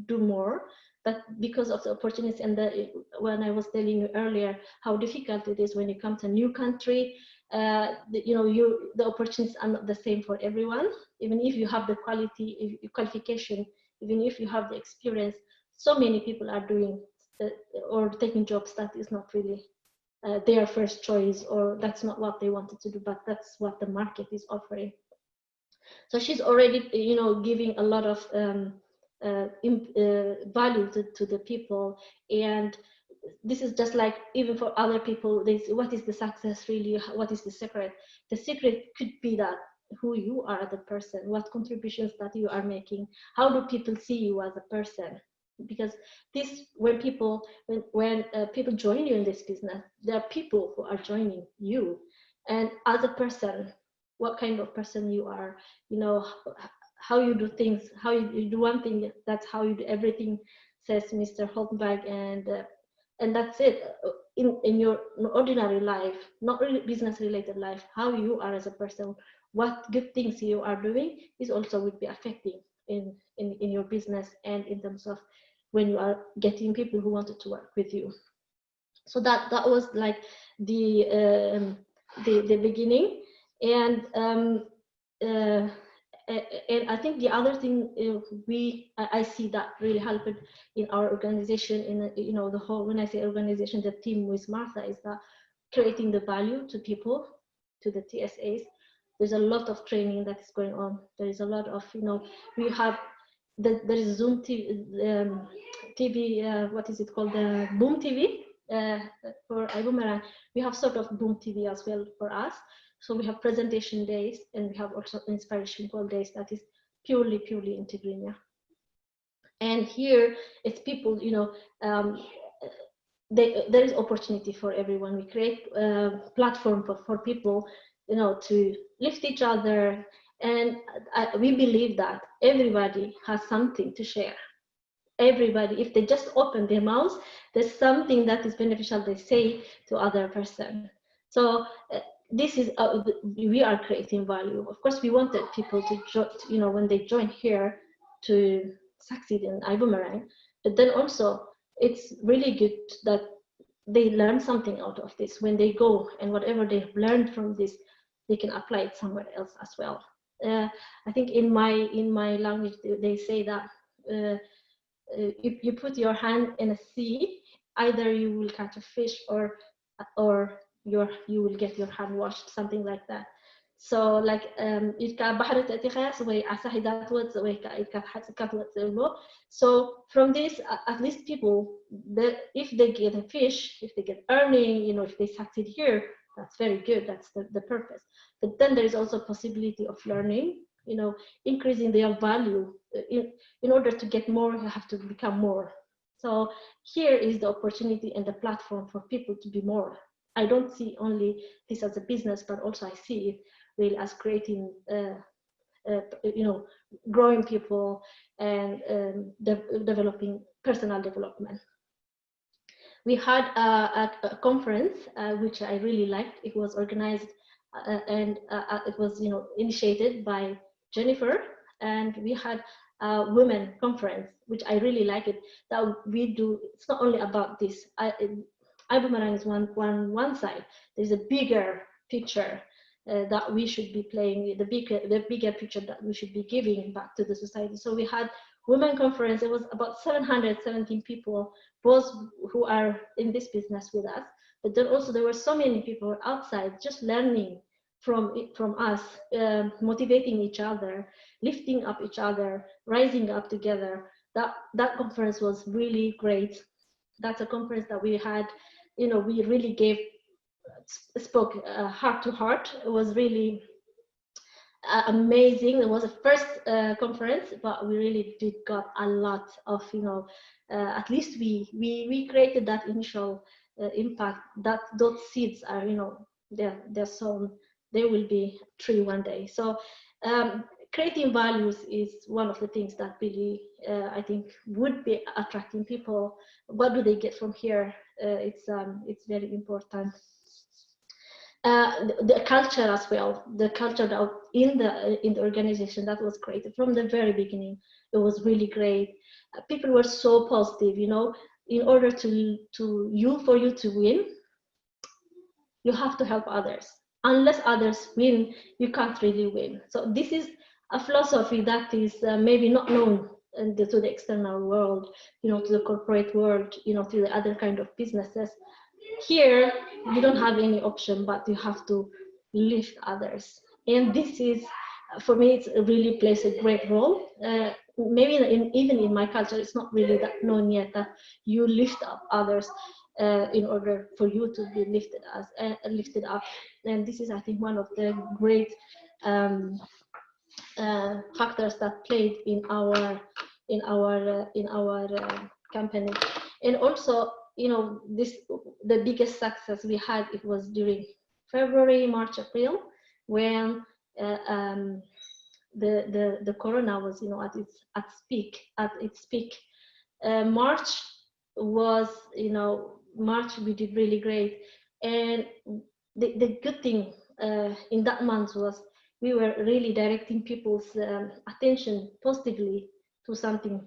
do more, but because of the opportunities and when I was telling you earlier how difficult it is when you come to a new country, the opportunities are not the same for everyone. Even if you have the qualification, even if you have the experience, so many people are doing or taking jobs that is not really their first choice, or that's not what they wanted to do, but that's what the market is offering. So she's already, giving a lot of value to the people. And this is just like, even for other people, what is the success really? What is the secret? The secret could be that who you are as a person, what contributions that you are making, how do people see you as a person? Because when people join you in this business, there are people who are joining you, and as a person, what kind of person you are, how you do things, how you do one thing, that's how you do everything, says Mr. Holtenberg, and that's it. In your ordinary life, not really business related life, how you are as a person, what good things you are doing is also would be affecting in your business, and in terms of when you are getting people who wanted to work with you. So that was like the beginning. And I think the other thing I see that really helped in our organization, in the whole, when I say organization, the team with Martha, is that creating the value to people, to the TSAs. There's a lot of training that is going on. There is a lot of, we have there is Zoom TV, what is it called, the BüüM TV for Ibüümerang. We have sort of BüüM TV as well for us. So we have presentation days, and we have also inspiration call days that is purely in Tigrinya. And here it's people, there is opportunity for everyone. We create a platform for people, to lift each other. And we believe that everybody has something to share. Everybody, if they just open their mouths, there's something that is beneficial they say to other person. So this is, we are creating value. Of course, we wanted people to, when they join here, to succeed in Ibüümerang. But then also, it's really good that they learn something out of this when they go, and whatever they've learned from this, they can apply it somewhere else as well. I think in my language they say that if you put your hand in a sea, either you will catch a fish or you will get your hand washed, something like that. So like so from this, at least people, if they get a fish, if they get earning, if they succeed here, that's very good. That's the purpose. But then there is also possibility of learning, increasing their value. In order to get more, you have to become more. So here is the opportunity and the platform for people to be more. I don't see only this as a business, but also I see it really as creating, growing people and developing personal development. We had a conference which I really liked. It was organized and it was initiated by Jennifer, and we had a women conference, which I really like it. That we do. It's not only about this. Ibüümerang is one side. There's a bigger picture that we should be playing, the bigger picture that we should be giving back to the society. So we had women conference. It was about 717 people, both who are in this business with us, but then also there were so many people outside just learning from us, motivating each other, lifting up each other, rising up together. That conference was really great. That's a conference that we had, we really spoke heart to heart. It was really amazing. It was a first conference, but we really did got a lot of, at least we created that initial impact. That those seeds are, they're sown. They will be tree one day. So creating values is one of the things that really I think would be attracting people. What do they get from here? It's very important. The culture as well, the culture that in the organization that was created from the very beginning, it was really great. People were so positive, in order for you to win, you have to help others. Unless others win, you can't really win. So this is a philosophy that is maybe not known to the external world, to the corporate world, to the other kind of businesses. Here, you don't have any option, but you have to lift others. And this is, for me, it really plays a great role. Maybe even in my culture, it's not really that known yet that you lift up others in order for you to be lifted up. And this is, I think, one of the great factors that played in our company. And also, the biggest success we had, it was during February, March, April, when the corona was, at its peak. March was, March we did really great, and the good thing in that month was we were really directing people's attention positively to something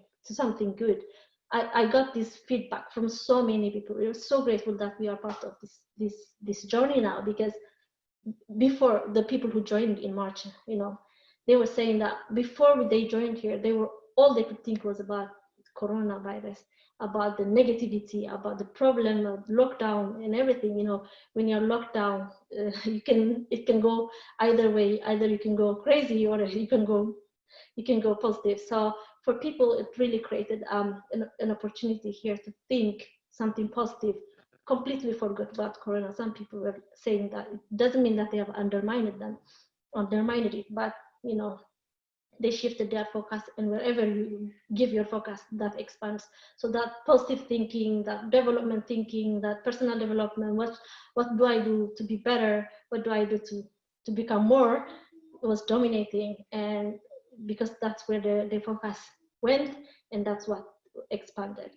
good. I got this feedback from so many people. We were so grateful that we are part of this journey now, because before, the people who joined in March, they were saying that before they joined here, all they could think was about coronavirus, about the negativity, about the problem of lockdown and everything. When you're locked down, it can go either way. Either you can go crazy or you can go positive. So for people, it really created an opportunity here to think something positive. Completely forgot about Corona. Some people were saying that it doesn't mean that they have undermined it, but you know, they shifted their focus, and wherever you give your focus, that expands. So that positive thinking, that development thinking, that personal development, what do I do to be better? What do I do to become more? Was dominating, and because that's where the focus went, and that's what expanded.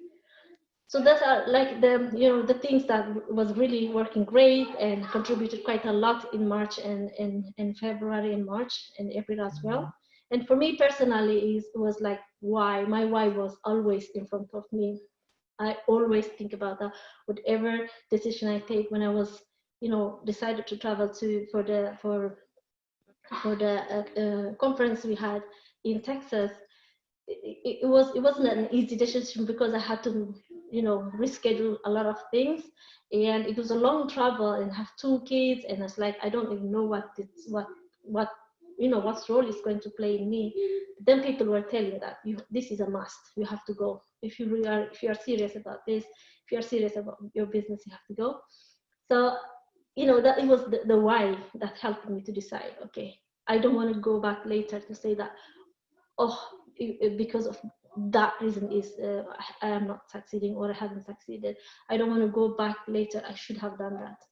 So those are like the things that was really working great and contributed quite a lot in March and in February and March and April as well. And for me personally, it was like why. My why was always in front of me. I always think about that. Whatever decision I take, when I was, decided to travel for the conference we had in Texas, it wasn't an easy decision because I had to, reschedule a lot of things, and it was a long travel and have 2 kids, and it's like I don't even know what role is going to play in me. Then people were telling that this is a must. You have to go. If you are serious about this, if you are serious about your business, you have to go. So, that it was the why that helped me to decide. Okay, I don't want to go back later to say that, because of that reason is I am not succeeding or I haven't succeeded. I don't want to go back later. I should have done that.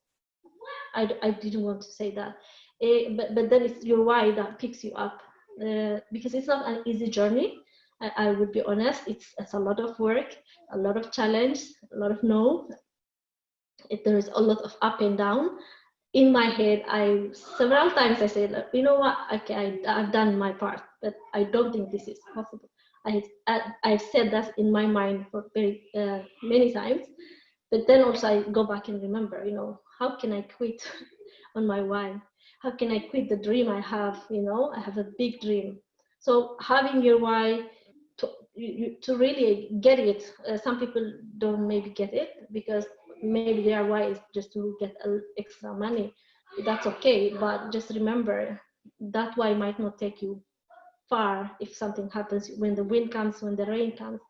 I didn't want to say that. But then it's your why that picks you up, because it's not an easy journey. I would be honest. It's a lot of work, a lot of challenge, a lot of no. There is a lot of up and down. In my head, several times I said, you know what? Okay, I've done my part, but I don't think this is possible. I've said that in my mind for very many times, but then also I go back and remember, how can I quit on my why? How can I quit the dream I have? I have a big dream. So having your why to really get it, some people don't maybe get it because maybe their why is just to get extra money. That's okay, but just remember that why might not take you far if something happens, when the wind comes, when the rain comes.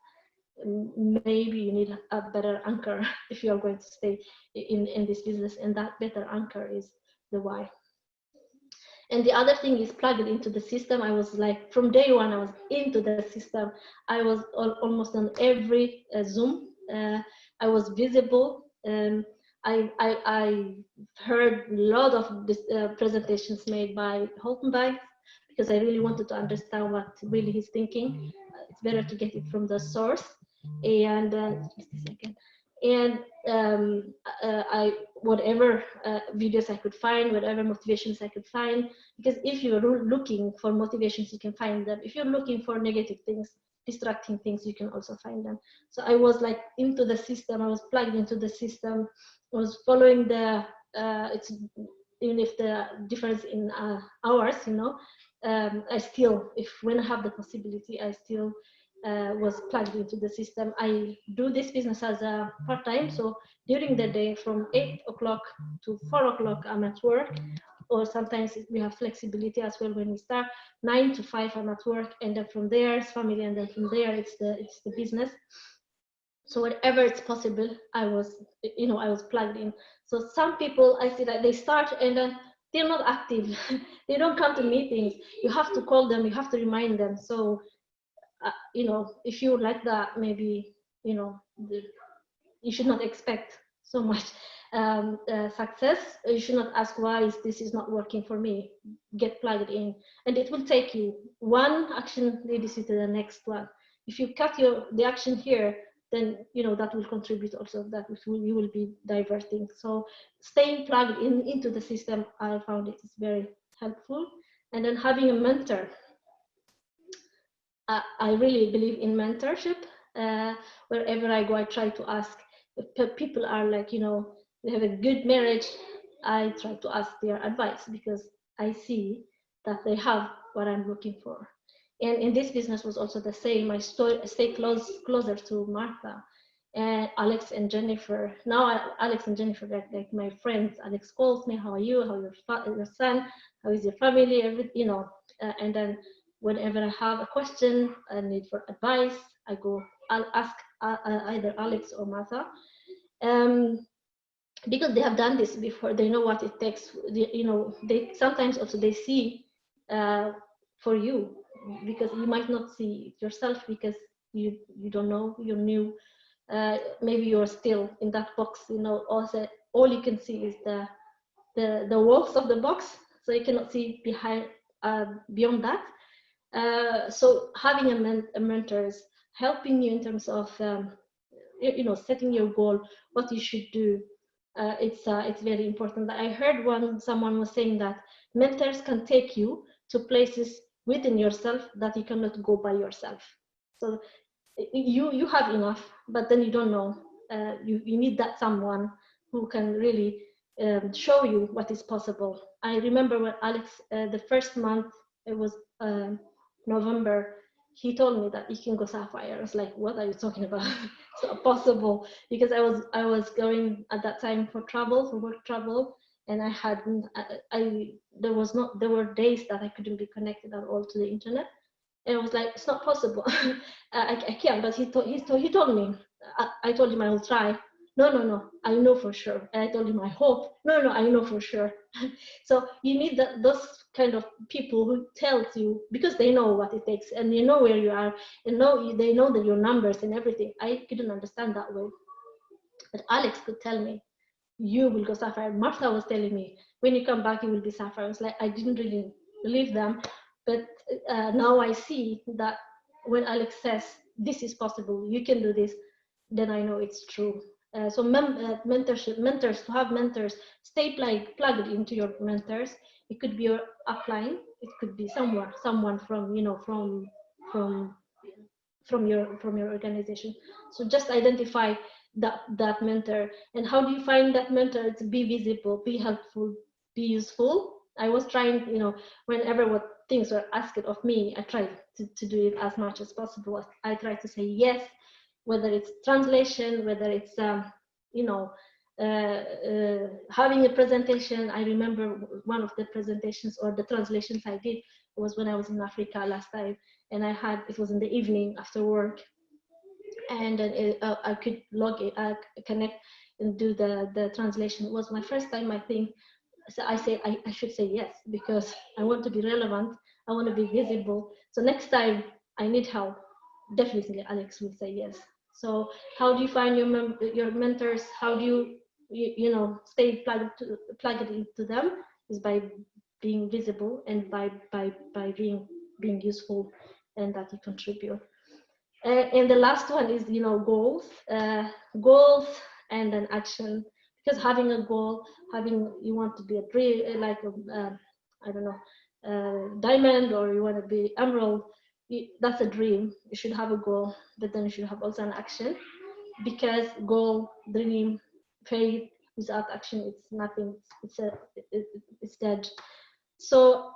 Maybe you need a better anchor if you are going to stay in this business, and that better anchor is the why. And the other thing is plug it into the system. I was like, from day one, I was into the system. I was almost on every Zoom. I was visible. I heard a lot of this, presentations made by Holtenbeck, because I really wanted to understand what really he's thinking. It's better to get it from the source. And just a second. And I whatever videos I could find, whatever motivations I could find, because if you're looking for motivations, you can find them. If you're looking for negative things, distracting things, you can also find them. So I was like into the system. I was plugged into the system. I was following the it's even if the difference in hours, I still, when I have the possibility, I still was plugged into the system. I do this business as a part-time, so during the day from 8 o'clock to 4 o'clock I'm at work, or sometimes we have flexibility as well. When we start 9 to 5 I'm at work, and then from there it's family, and then from there it's the business. So whatever it's possible, I was plugged in. So some people I see that they start and then they're not active. They don't come to meetings. You have to call them, you have to remind them. So if you're like that, maybe you should not expect so much success. You should not ask why this is not working for me. Get plugged in, and it will take you one action leads you to the next one. If you cut the action here, then that will contribute also, that you will be diverting. So staying plugged into the system, I found it is very helpful. And then having a mentor. I really believe in mentorship. Wherever I go, I try to ask. If people are like, they have a good marriage, I try to ask their advice, because I see that they have what I'm looking for. And in this business was also the same. I stay closer to Martha and Alex and Jennifer. Now Alex and Jennifer are like my friends. Alex calls me, how are you? How your son? How is your family? And then whenever I have a question, I need for advice, I'll ask either Alex or Martha. Because they have done this before, they know what it takes. They sometimes also they see for you, because you might not see it yourself because you don't know, you're new. Maybe you're still in that box. Also all you can see is the walls of the box, so you cannot see beyond that. So having a mentor is helping you in terms of setting your goal, what you should do. It's very important. I heard someone was saying that mentors can take you to places within yourself that you cannot go by yourself. So you have enough, but then you don't know. You need that someone who can really show you what is possible. I remember when Alex, the first month, it was November, he told me that he can go Sapphire. I was like, what are you talking about? It's not possible, because I was going at that time for work travel, and there were days that I couldn't be connected at all to the internet. And I was like, it's not possible. I can't. But he told me. I told him I will try. No, I know for sure. And I told him I hope. No, I know for sure. So you need those kind of people who tells you, because they know what it takes and they know where you are, and they know that your numbers and everything. I couldn't understand that way. But Alex could tell me, you will go Sapphire. Martha was telling me, when you come back, you will be Sapphire. I was like, I didn't really believe them. But now I see that when Alex says, this is possible, you can do this, then I know it's true. So mentors, to have mentors, stay plugged into your mentors. It could be your upline. It could be someone from your organization. So just identify that mentor. And how do you find that mentor? It's be visible, be helpful, be useful. I was trying, whenever what things were asked of me, I tried to do it as much as possible. I try to say yes, whether it's translation, whether it's having a presentation. I remember one of the presentations or the translations I did was when I was in Africa last time, and it was in the evening after work, and I could connect and do the translation. It was my first time, I think. So I should say yes, because I want to be relevant, I want to be visible. So next time I need help, definitely Alex will say yes. So how do you find your mentors? How do you stay plugged into them? Is by being visible and by being useful, and that you contribute. And the last one is goals and then action. Because having a goal, you want to be a dream, like diamond, or you want to be emerald, that's a dream. You should have a goal, but then you should have also an action, because goal, dream, faith without action, it's nothing. It's dead. So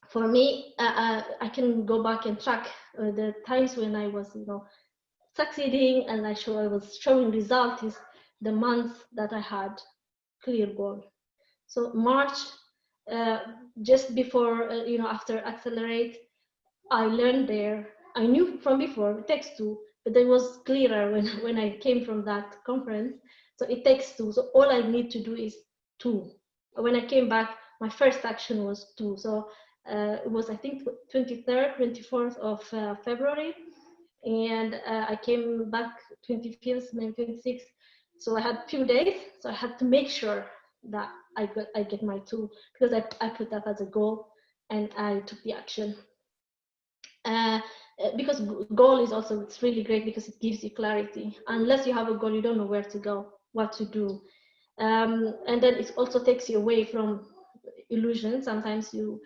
for me, I can go back and track the times when I was succeeding, and I was showing results, is the months that I had clear goal. So March, just before, after Accelerate, I learned there. I knew from before it takes 2, but it was clearer when I came from that conference. So it takes 2. So all I need to do is 2. When I came back, my first action was 2. So it was, I think, 23rd, 24th of February. And I came back 25th, maybe 26th. So I had few days. So I had to make sure that I get my 2, because I put that as a goal, and I took the action. Because goal is also, it's really great because it gives you clarity. Unless you have a goal, you don't know where to go, what to do. And then it also takes you away from illusion. Sometimes you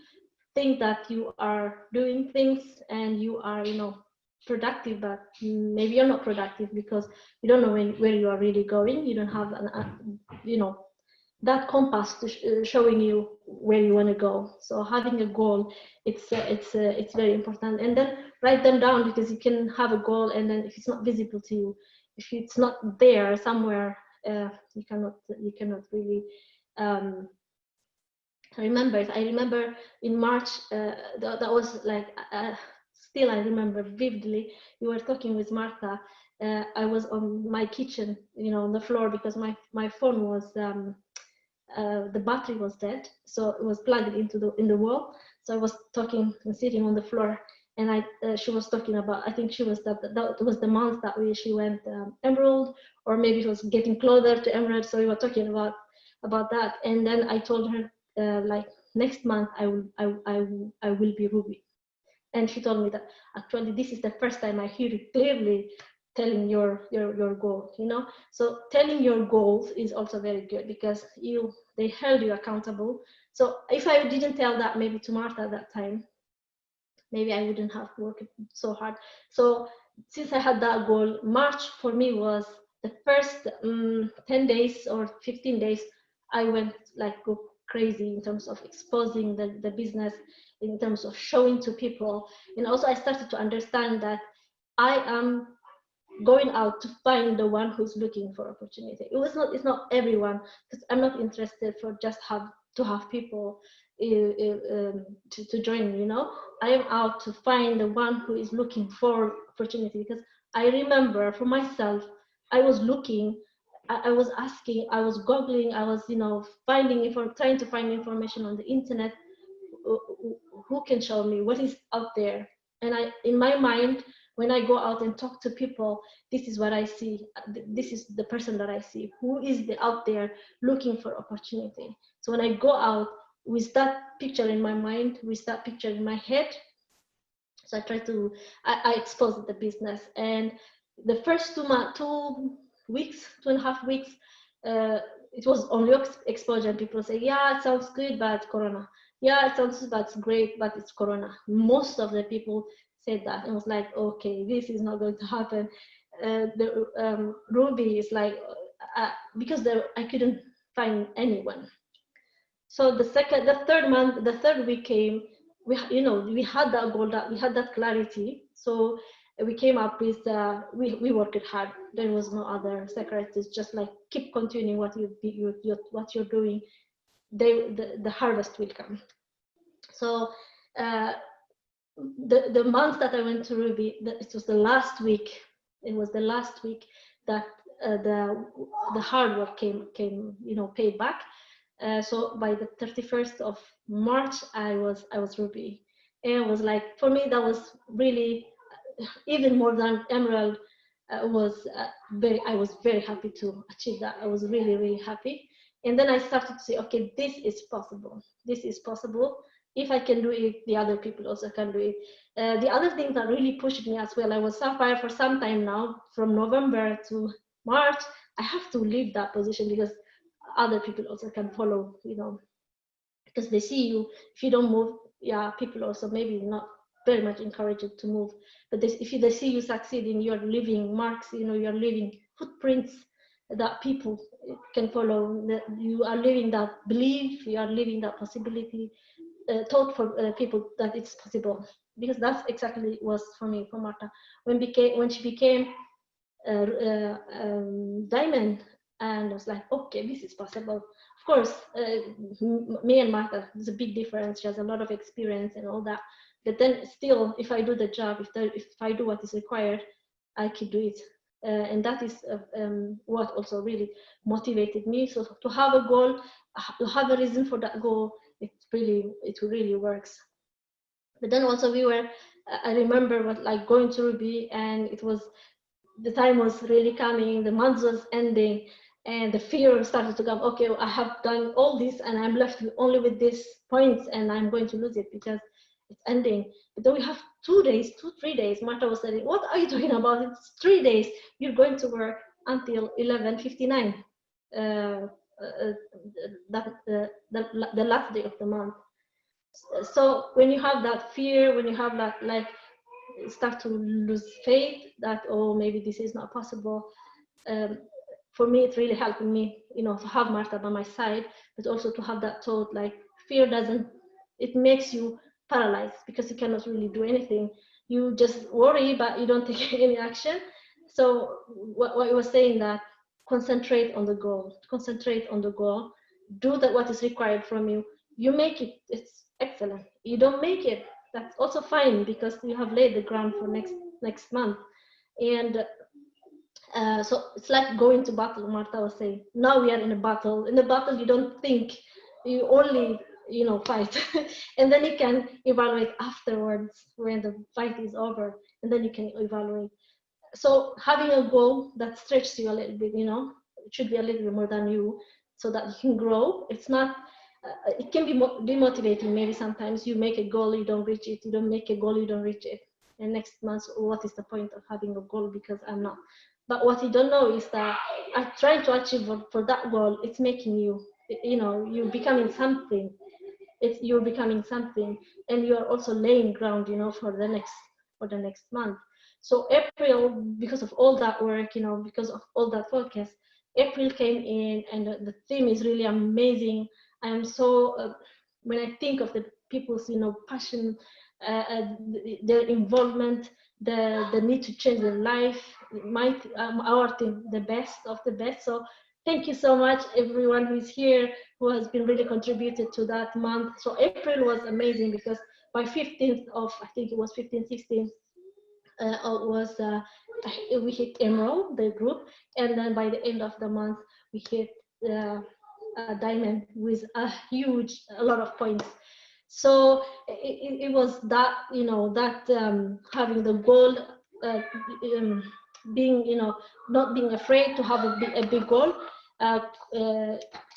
think that you are doing things and you are, productive, but maybe you're not productive because you don't know where you are really going. You don't have that compass to showing you where you want to go. So having a goal, it's very important. And then write them down, because you can have a goal, and then if it's not visible to you, if it's not there somewhere, you cannot really I remember in March, that was like, still I remember vividly, we were talking with Martha. I was on my kitchen, on the floor, because my phone was, the battery was dead. So it was plugged in the wall. So I was talking and sitting on the floor, and she was talking about, I think she was that was the month that she went Emerald, or maybe it was getting closer to Emerald. So we were talking about that. And then I told her, like, next month I will be Ruby. And she told me that actually this is the first time I hear you clearly telling your goal, So telling your goals is also very good, because they held you accountable. So if I didn't tell that maybe to Martha at that time, maybe I wouldn't have worked so hard. So since I had that goal, March for me was the first 10 days or 15 days, I went like go crazy in terms of exposing the business, in terms of showing to people. And also I started to understand that I am going out to find the one who's looking for opportunity. It's not everyone, because I'm not interested for just to have people to join, I am out to find the one who is looking for opportunity. Because I remember for myself, I was looking, I was asking, I was googling, I was trying to find information on the internet, who can show me what is out there. And in my mind, when I go out and talk to people, this is what I see. This is the person that I see, who is out there looking for opportunity. So when I go out with that picture in my mind, with that picture in my head, so I expose the business. And the first 2.5 weeks, it was only exposure. And people say, yeah, it sounds good, but Corona. Yeah, it sounds that's great, but it's Corona. Most of the people said that. It was like, okay, this is not going to happen. Ruby is like, because I couldn't find anyone. So the third week came, we had that goal, that we had that clarity. So we came up with, we worked hard. There was no other secret. It's just like, keep continuing what you're doing. The harvest will come. So the month that I went to Ruby, it was the last week. It was the last week that the hard work came paid back. So by the 31st of March, I was Ruby, and it was like, for me, that was really, even more than Emerald. I was very happy to achieve that. I was really, really happy. And then I started to say, okay, this is possible. This is possible. If I can do it, the other people also can do it. The other thing that really pushed me as well, I was Sapphire for some time now, from November to March. I have to leave that position because other people also can follow, because they see you. If you don't move, yeah, people also maybe not very much encouraged to move. But if they see you succeeding, you're leaving marks, you're leaving footprints that people can follow. You are living that belief, you are living that possibility, thought for people that it's possible. Because that's exactly was for me, for Martha. When she became Diamond, and I was like, okay, this is possible. Of course, me and Martha, there's a big difference. She has a lot of experience and all that. But then still, if I do the job, if I do what is required, I can do it. And that is what also really motivated me. So to have a goal, to have a reason for that goal, it really works. But then also I remember going to Ruby, and the time was really coming, the month was ending, and the fear started to come. Okay, I have done all this and I'm left only with these points, and I'm going to lose it because it's ending. But then we have 2 days, 3 days. Martha was saying, what are you talking about? It's 3 days. You're going to work until 11:59. The last day of the month. So when you have that fear, when you have that start to lose faith that, oh, maybe this is not possible, for me it really helped me, to have Martha by my side, but also to have that thought, fear it makes you paralyzed because you cannot really do anything. You just worry, but you don't take any action. So what I was saying, that concentrate on the goal, do what is required from you. You make it, it's excellent. You don't make it, that's also fine, because you have laid the ground for next month. And so it's like going to battle. Martha was saying, now we are in a battle. In a battle, you don't think, you only fight. And then you can evaluate afterwards when the fight is over, and then you can evaluate. So having a goal that stretches you a little bit, it should be a little bit more than you, so that you can grow. It's not, it can be demotivating. Maybe sometimes you make a goal, you don't reach it. You don't make a goal, you don't reach it. And next month, what is the point of having a goal, because I'm not. But what you don't know is that I'm trying to achieve for that goal, it's making you, you're becoming something. You're becoming something, and you are also laying ground, for the next month. So April, because of all that work, because of all that focus, April came in, and the theme is really amazing. I am so, when I think of the people's, passion, their involvement, the need to change their life, our team, the best of the best. So thank you so much, everyone who is here, who has been really contributed to that month. So April was amazing, because by 15th of, I think it was 15th, 16th, we hit Emerald, the group, and then by the end of the month, we hit Diamond with a lot of points. So it was that, that having the goal, being, not being afraid to have a big goal,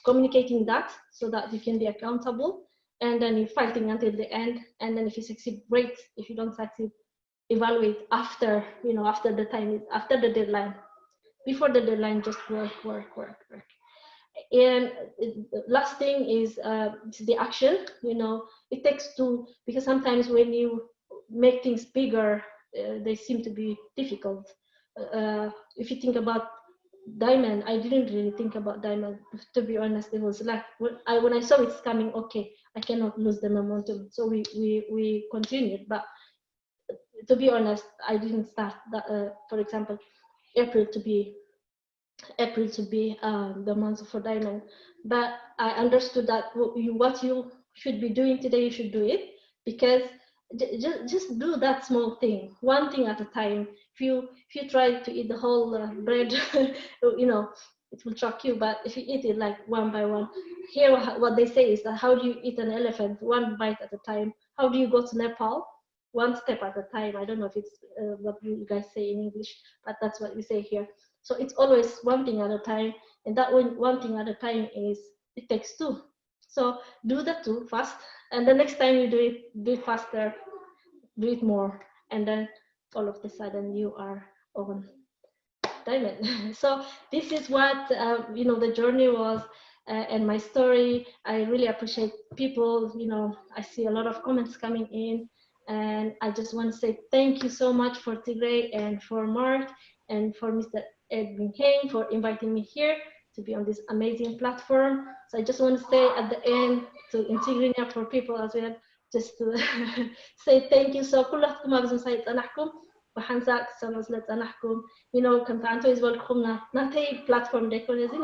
communicating that so that you can be accountable, and then you're fighting until the end. And then if you succeed, great. If you don't succeed, evaluate after, after the time, after the deadline. Before the deadline, just work. And last thing is the action. It takes two, because sometimes when you make things bigger, they seem to be difficult. If you think about Diamond, I didn't really think about Diamond, to be honest. It was like when I saw it's coming, okay, I cannot lose the momentum, so we continued. But to be honest, I didn't start that, for example, April to be the month for Diamond. But I understood that what you should be doing today, you should do it, because just do that small thing, one thing at a time. If you try to eat the whole bread, it will shock you. But if you eat it like one by one, here what they say is that, how do you eat an elephant? One bite at a time. How do you go to Nepal? One step at a time. I don't know if it's what you guys say in English, but that's what we say here. So it's always one thing at a time, and that one thing at a time it takes two. So do the two fast, and the next time you do it faster, do it more, and then all of a sudden you are on Diamond. So this is what the journey was, and my story. I really appreciate people. I see a lot of comments coming in, and I just want to say thank you so much for Tigray and for Mark and for Mr. Edwin Kane for inviting me here to be on this amazing platform. So I just want to say at the end to Integrinia for people as well, just to say thank you. So كلكم ما بزم سيطنحكم وحنساك سنزل تنحكم. كم تعنتو يزولكم ناتي platform ديكول زي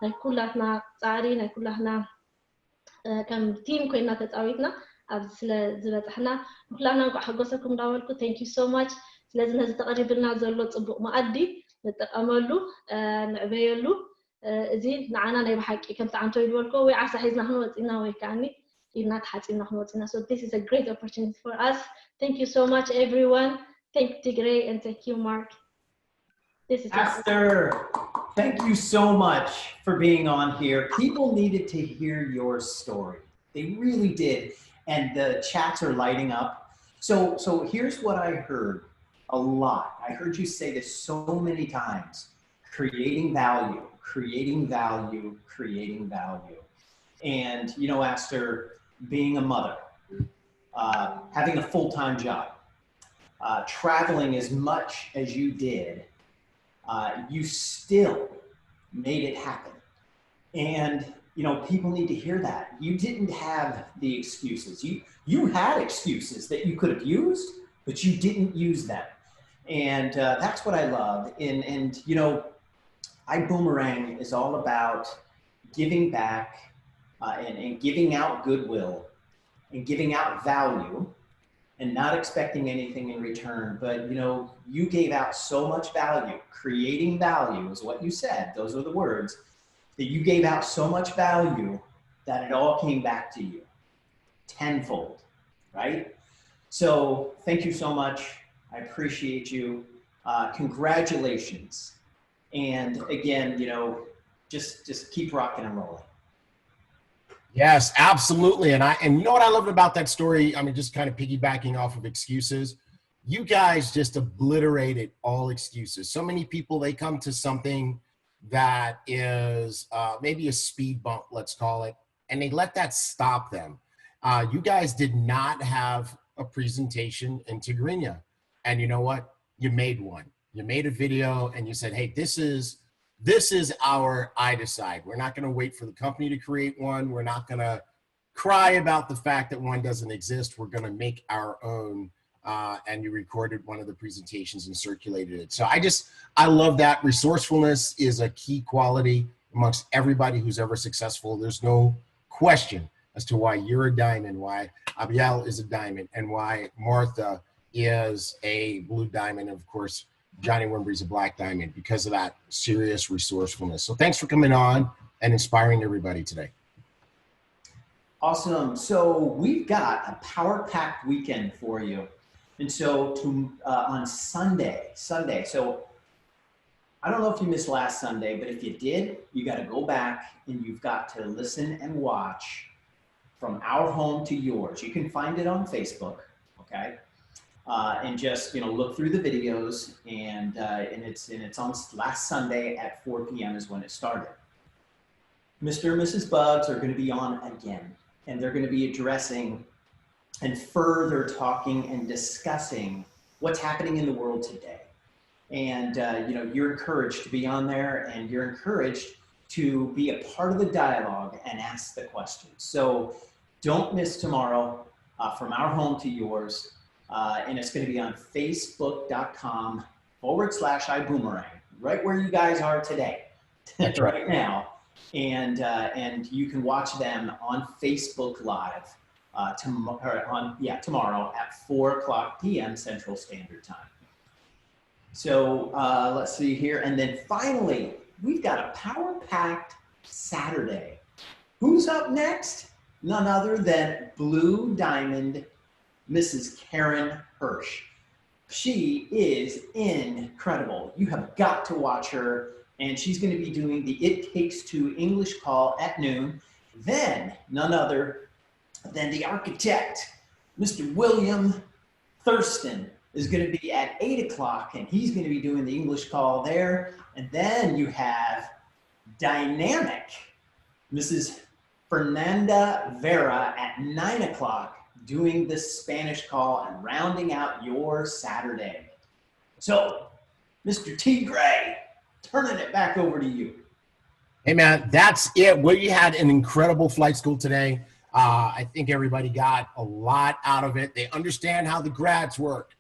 نايكولاتنا تعاري نايكولاتنا كم تيم كوينا تتعويتنا أبسل زلتحنا كلنا نحقوسكم داولكم. Thank you so much. لازم هذا تقريبا زلوا تصبق مؤدي نتأملوا نعبيلوا زين نعنا نبي حكي كم تعنتو يدولكم وعسى حيزنا هنوتنا ويكعني إننا تحسينا هنوتنا. So this is a great opportunity for us. Thank you so much, everyone. Thank you, Tigray, and thank you, Mark. This is Aster. Thank you so much for being on here. People needed to hear your story. They really did, and the chats are lighting up. So here's what I heard. A lot. I heard you say this so many times: creating value, creating value, creating value. And Aster, being a mother, having a full-time job, traveling as much as you did, you still made it happen. And people need to hear that. You didn't have the excuses. You had excuses that you could have used, but you didn't use them. And that's what I love. And Ibüümerang is all about giving back and giving out goodwill and giving out value and not expecting anything in return. But you know, you gave out so much value. Creating value is what you said. Those are the words. That you gave out so much value that it all came back to you tenfold, right? So thank you so much. I appreciate you. Congratulations. And again, you know, just keep rocking and rolling. Yes, absolutely. And you know what I loved about that story? I mean, just kind of piggybacking off of excuses. You guys just obliterated all excuses. So many people, they come to something that is maybe a speed bump, let's call it, and they let that stop them. You guys did not have a presentation in Tigrinya. And you know what? You made one. You made a video and you said, hey, this is our I decide. We're not going to wait for the company to create one. We're not going to cry about the fact that one doesn't exist. We're going to make our own. And you recorded one of the presentations and circulated it. So I love that. Resourcefulness is a key quality amongst everybody who's ever successful. There's no question as to why you're a diamond, why Abiel is a diamond, and why Martha is a blue diamond. And of course, Johnny Wimbrey's a black diamond because of that serious resourcefulness. So thanks for coming on and inspiring everybody today. Awesome. So we've got a power-packed weekend for you. And so on Sunday, so I don't know if you missed last Sunday, but if you did, you got to go back and you've got to listen and watch From Our Home to Yours. You can find it on Facebook, okay? And just, you know, look through the videos and it's on last Sunday at 4 p.m. is when it started. Mr. and Mrs. Bugs are going to be on again, and they're going to be addressing and further talking and discussing what's happening in the world today. And, you know, you're encouraged to be on there, and you're encouraged to be a part of the dialogue and ask the questions. So don't miss tomorrow, From Our Home to Yours. And it's going to be on facebook.com/Ibüümerang, right where you guys are today. That's right now. And you can watch them on Facebook Live tomorrow at 4:00 p.m. Central Standard Time. So let's see here. And then finally, we've got a power-packed Saturday. Who's up next? None other than Blue Diamond Mrs. Karen Hirsch. She is incredible. You have got to watch her, and she's going to be doing the It Takes Two English call at noon. Then, none other than the architect, Mr. William Thurston, is going to be at 8 o'clock, and he's going to be doing the English call there. And then you have dynamic Mrs. Fernanda Vera at 9 o'clock doing the Spanish call and rounding out your Saturday. So, Mr. T. Gray, turning it back over to you. Hey, man, that's it. We had an incredible flight school today. I think everybody got a lot out of it. They understand how the grads work.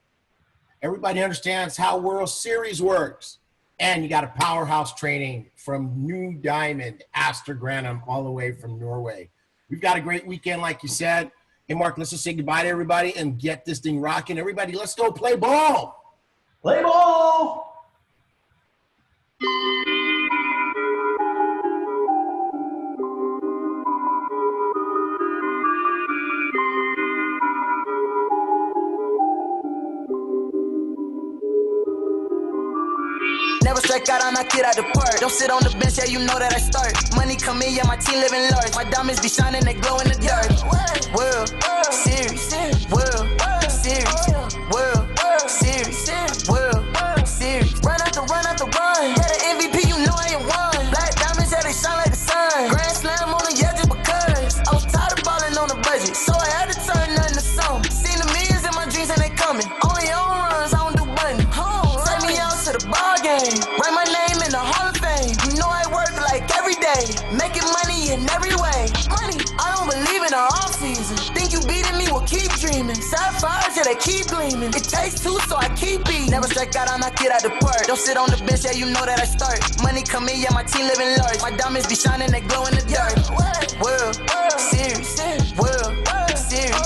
Everybody understands how World Series works. And you got a powerhouse training from New Diamond, Aster Granum, all the way from Norway. We've got a great weekend, like you said. Hey, Mark, let's just say goodbye to everybody and get this thing rocking. Everybody, let's go play ball. Play ball. Never strike out, I knock it out the park. Don't sit on the bench, yeah, you know that I start. Money come in, yeah, my team living large. My diamonds be shining, they glow in the dark. World Series, World Series, World Series, World Series. Run out the run. Yeah, the MVP, you know I ain't won. Black diamonds, yeah, they shine like the sun. Grand slam on the yeah, just because I was tired of balling on the budget, so I had to turn nothing to something. Seen the millions in my dreams and they coming. Only on runs, I don't do bunny. Take me out to the ball game. Write my name in the Hall of Fame. You know I work like every day, making money in every way. Money, I don't believe in the off season. Think you beating me with keep dreaming. Sapphires, yeah, they keep gleaming. It takes two, so I keep beating. Never strike out, I knock it out the park. Don't sit on the bench, yeah, you know that I start. Money come in, yeah, my team living large. My diamonds be shining, they glow in the dark. World Series, World Series,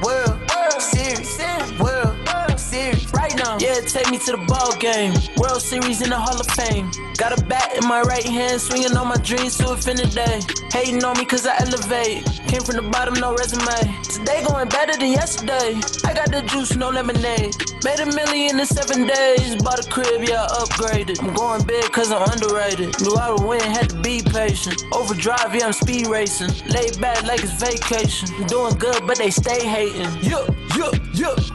World Series, World Series. Right now, yeah, take me to the ball game. World Series in the Hall of Fame. Got a bat in my right hand, swinging on my dreams to infinity. Hating on me cause I elevate. Came from the bottom, no resume. Today going better than yesterday. I got the juice, no lemonade. Made $1 million in 7 days. Bought a crib, yeah, I upgraded. I'm going big cause I'm underrated. Knew I would win, had to be patient. Overdrive, yeah, I'm speed racing. Laid back like it's vacation. I'm doing good, but they stay hating. Yeah.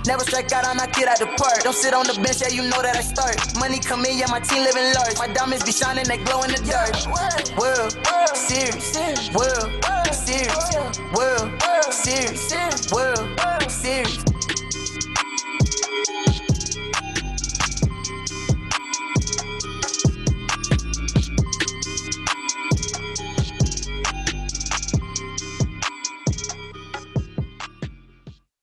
Never strike out, I knock it out the park. Don't sit on the bench, yeah, you know that I start. Money come in, yeah, my team living large. My diamonds be shining, they glow in the dark. World Series, World Series, World Series, World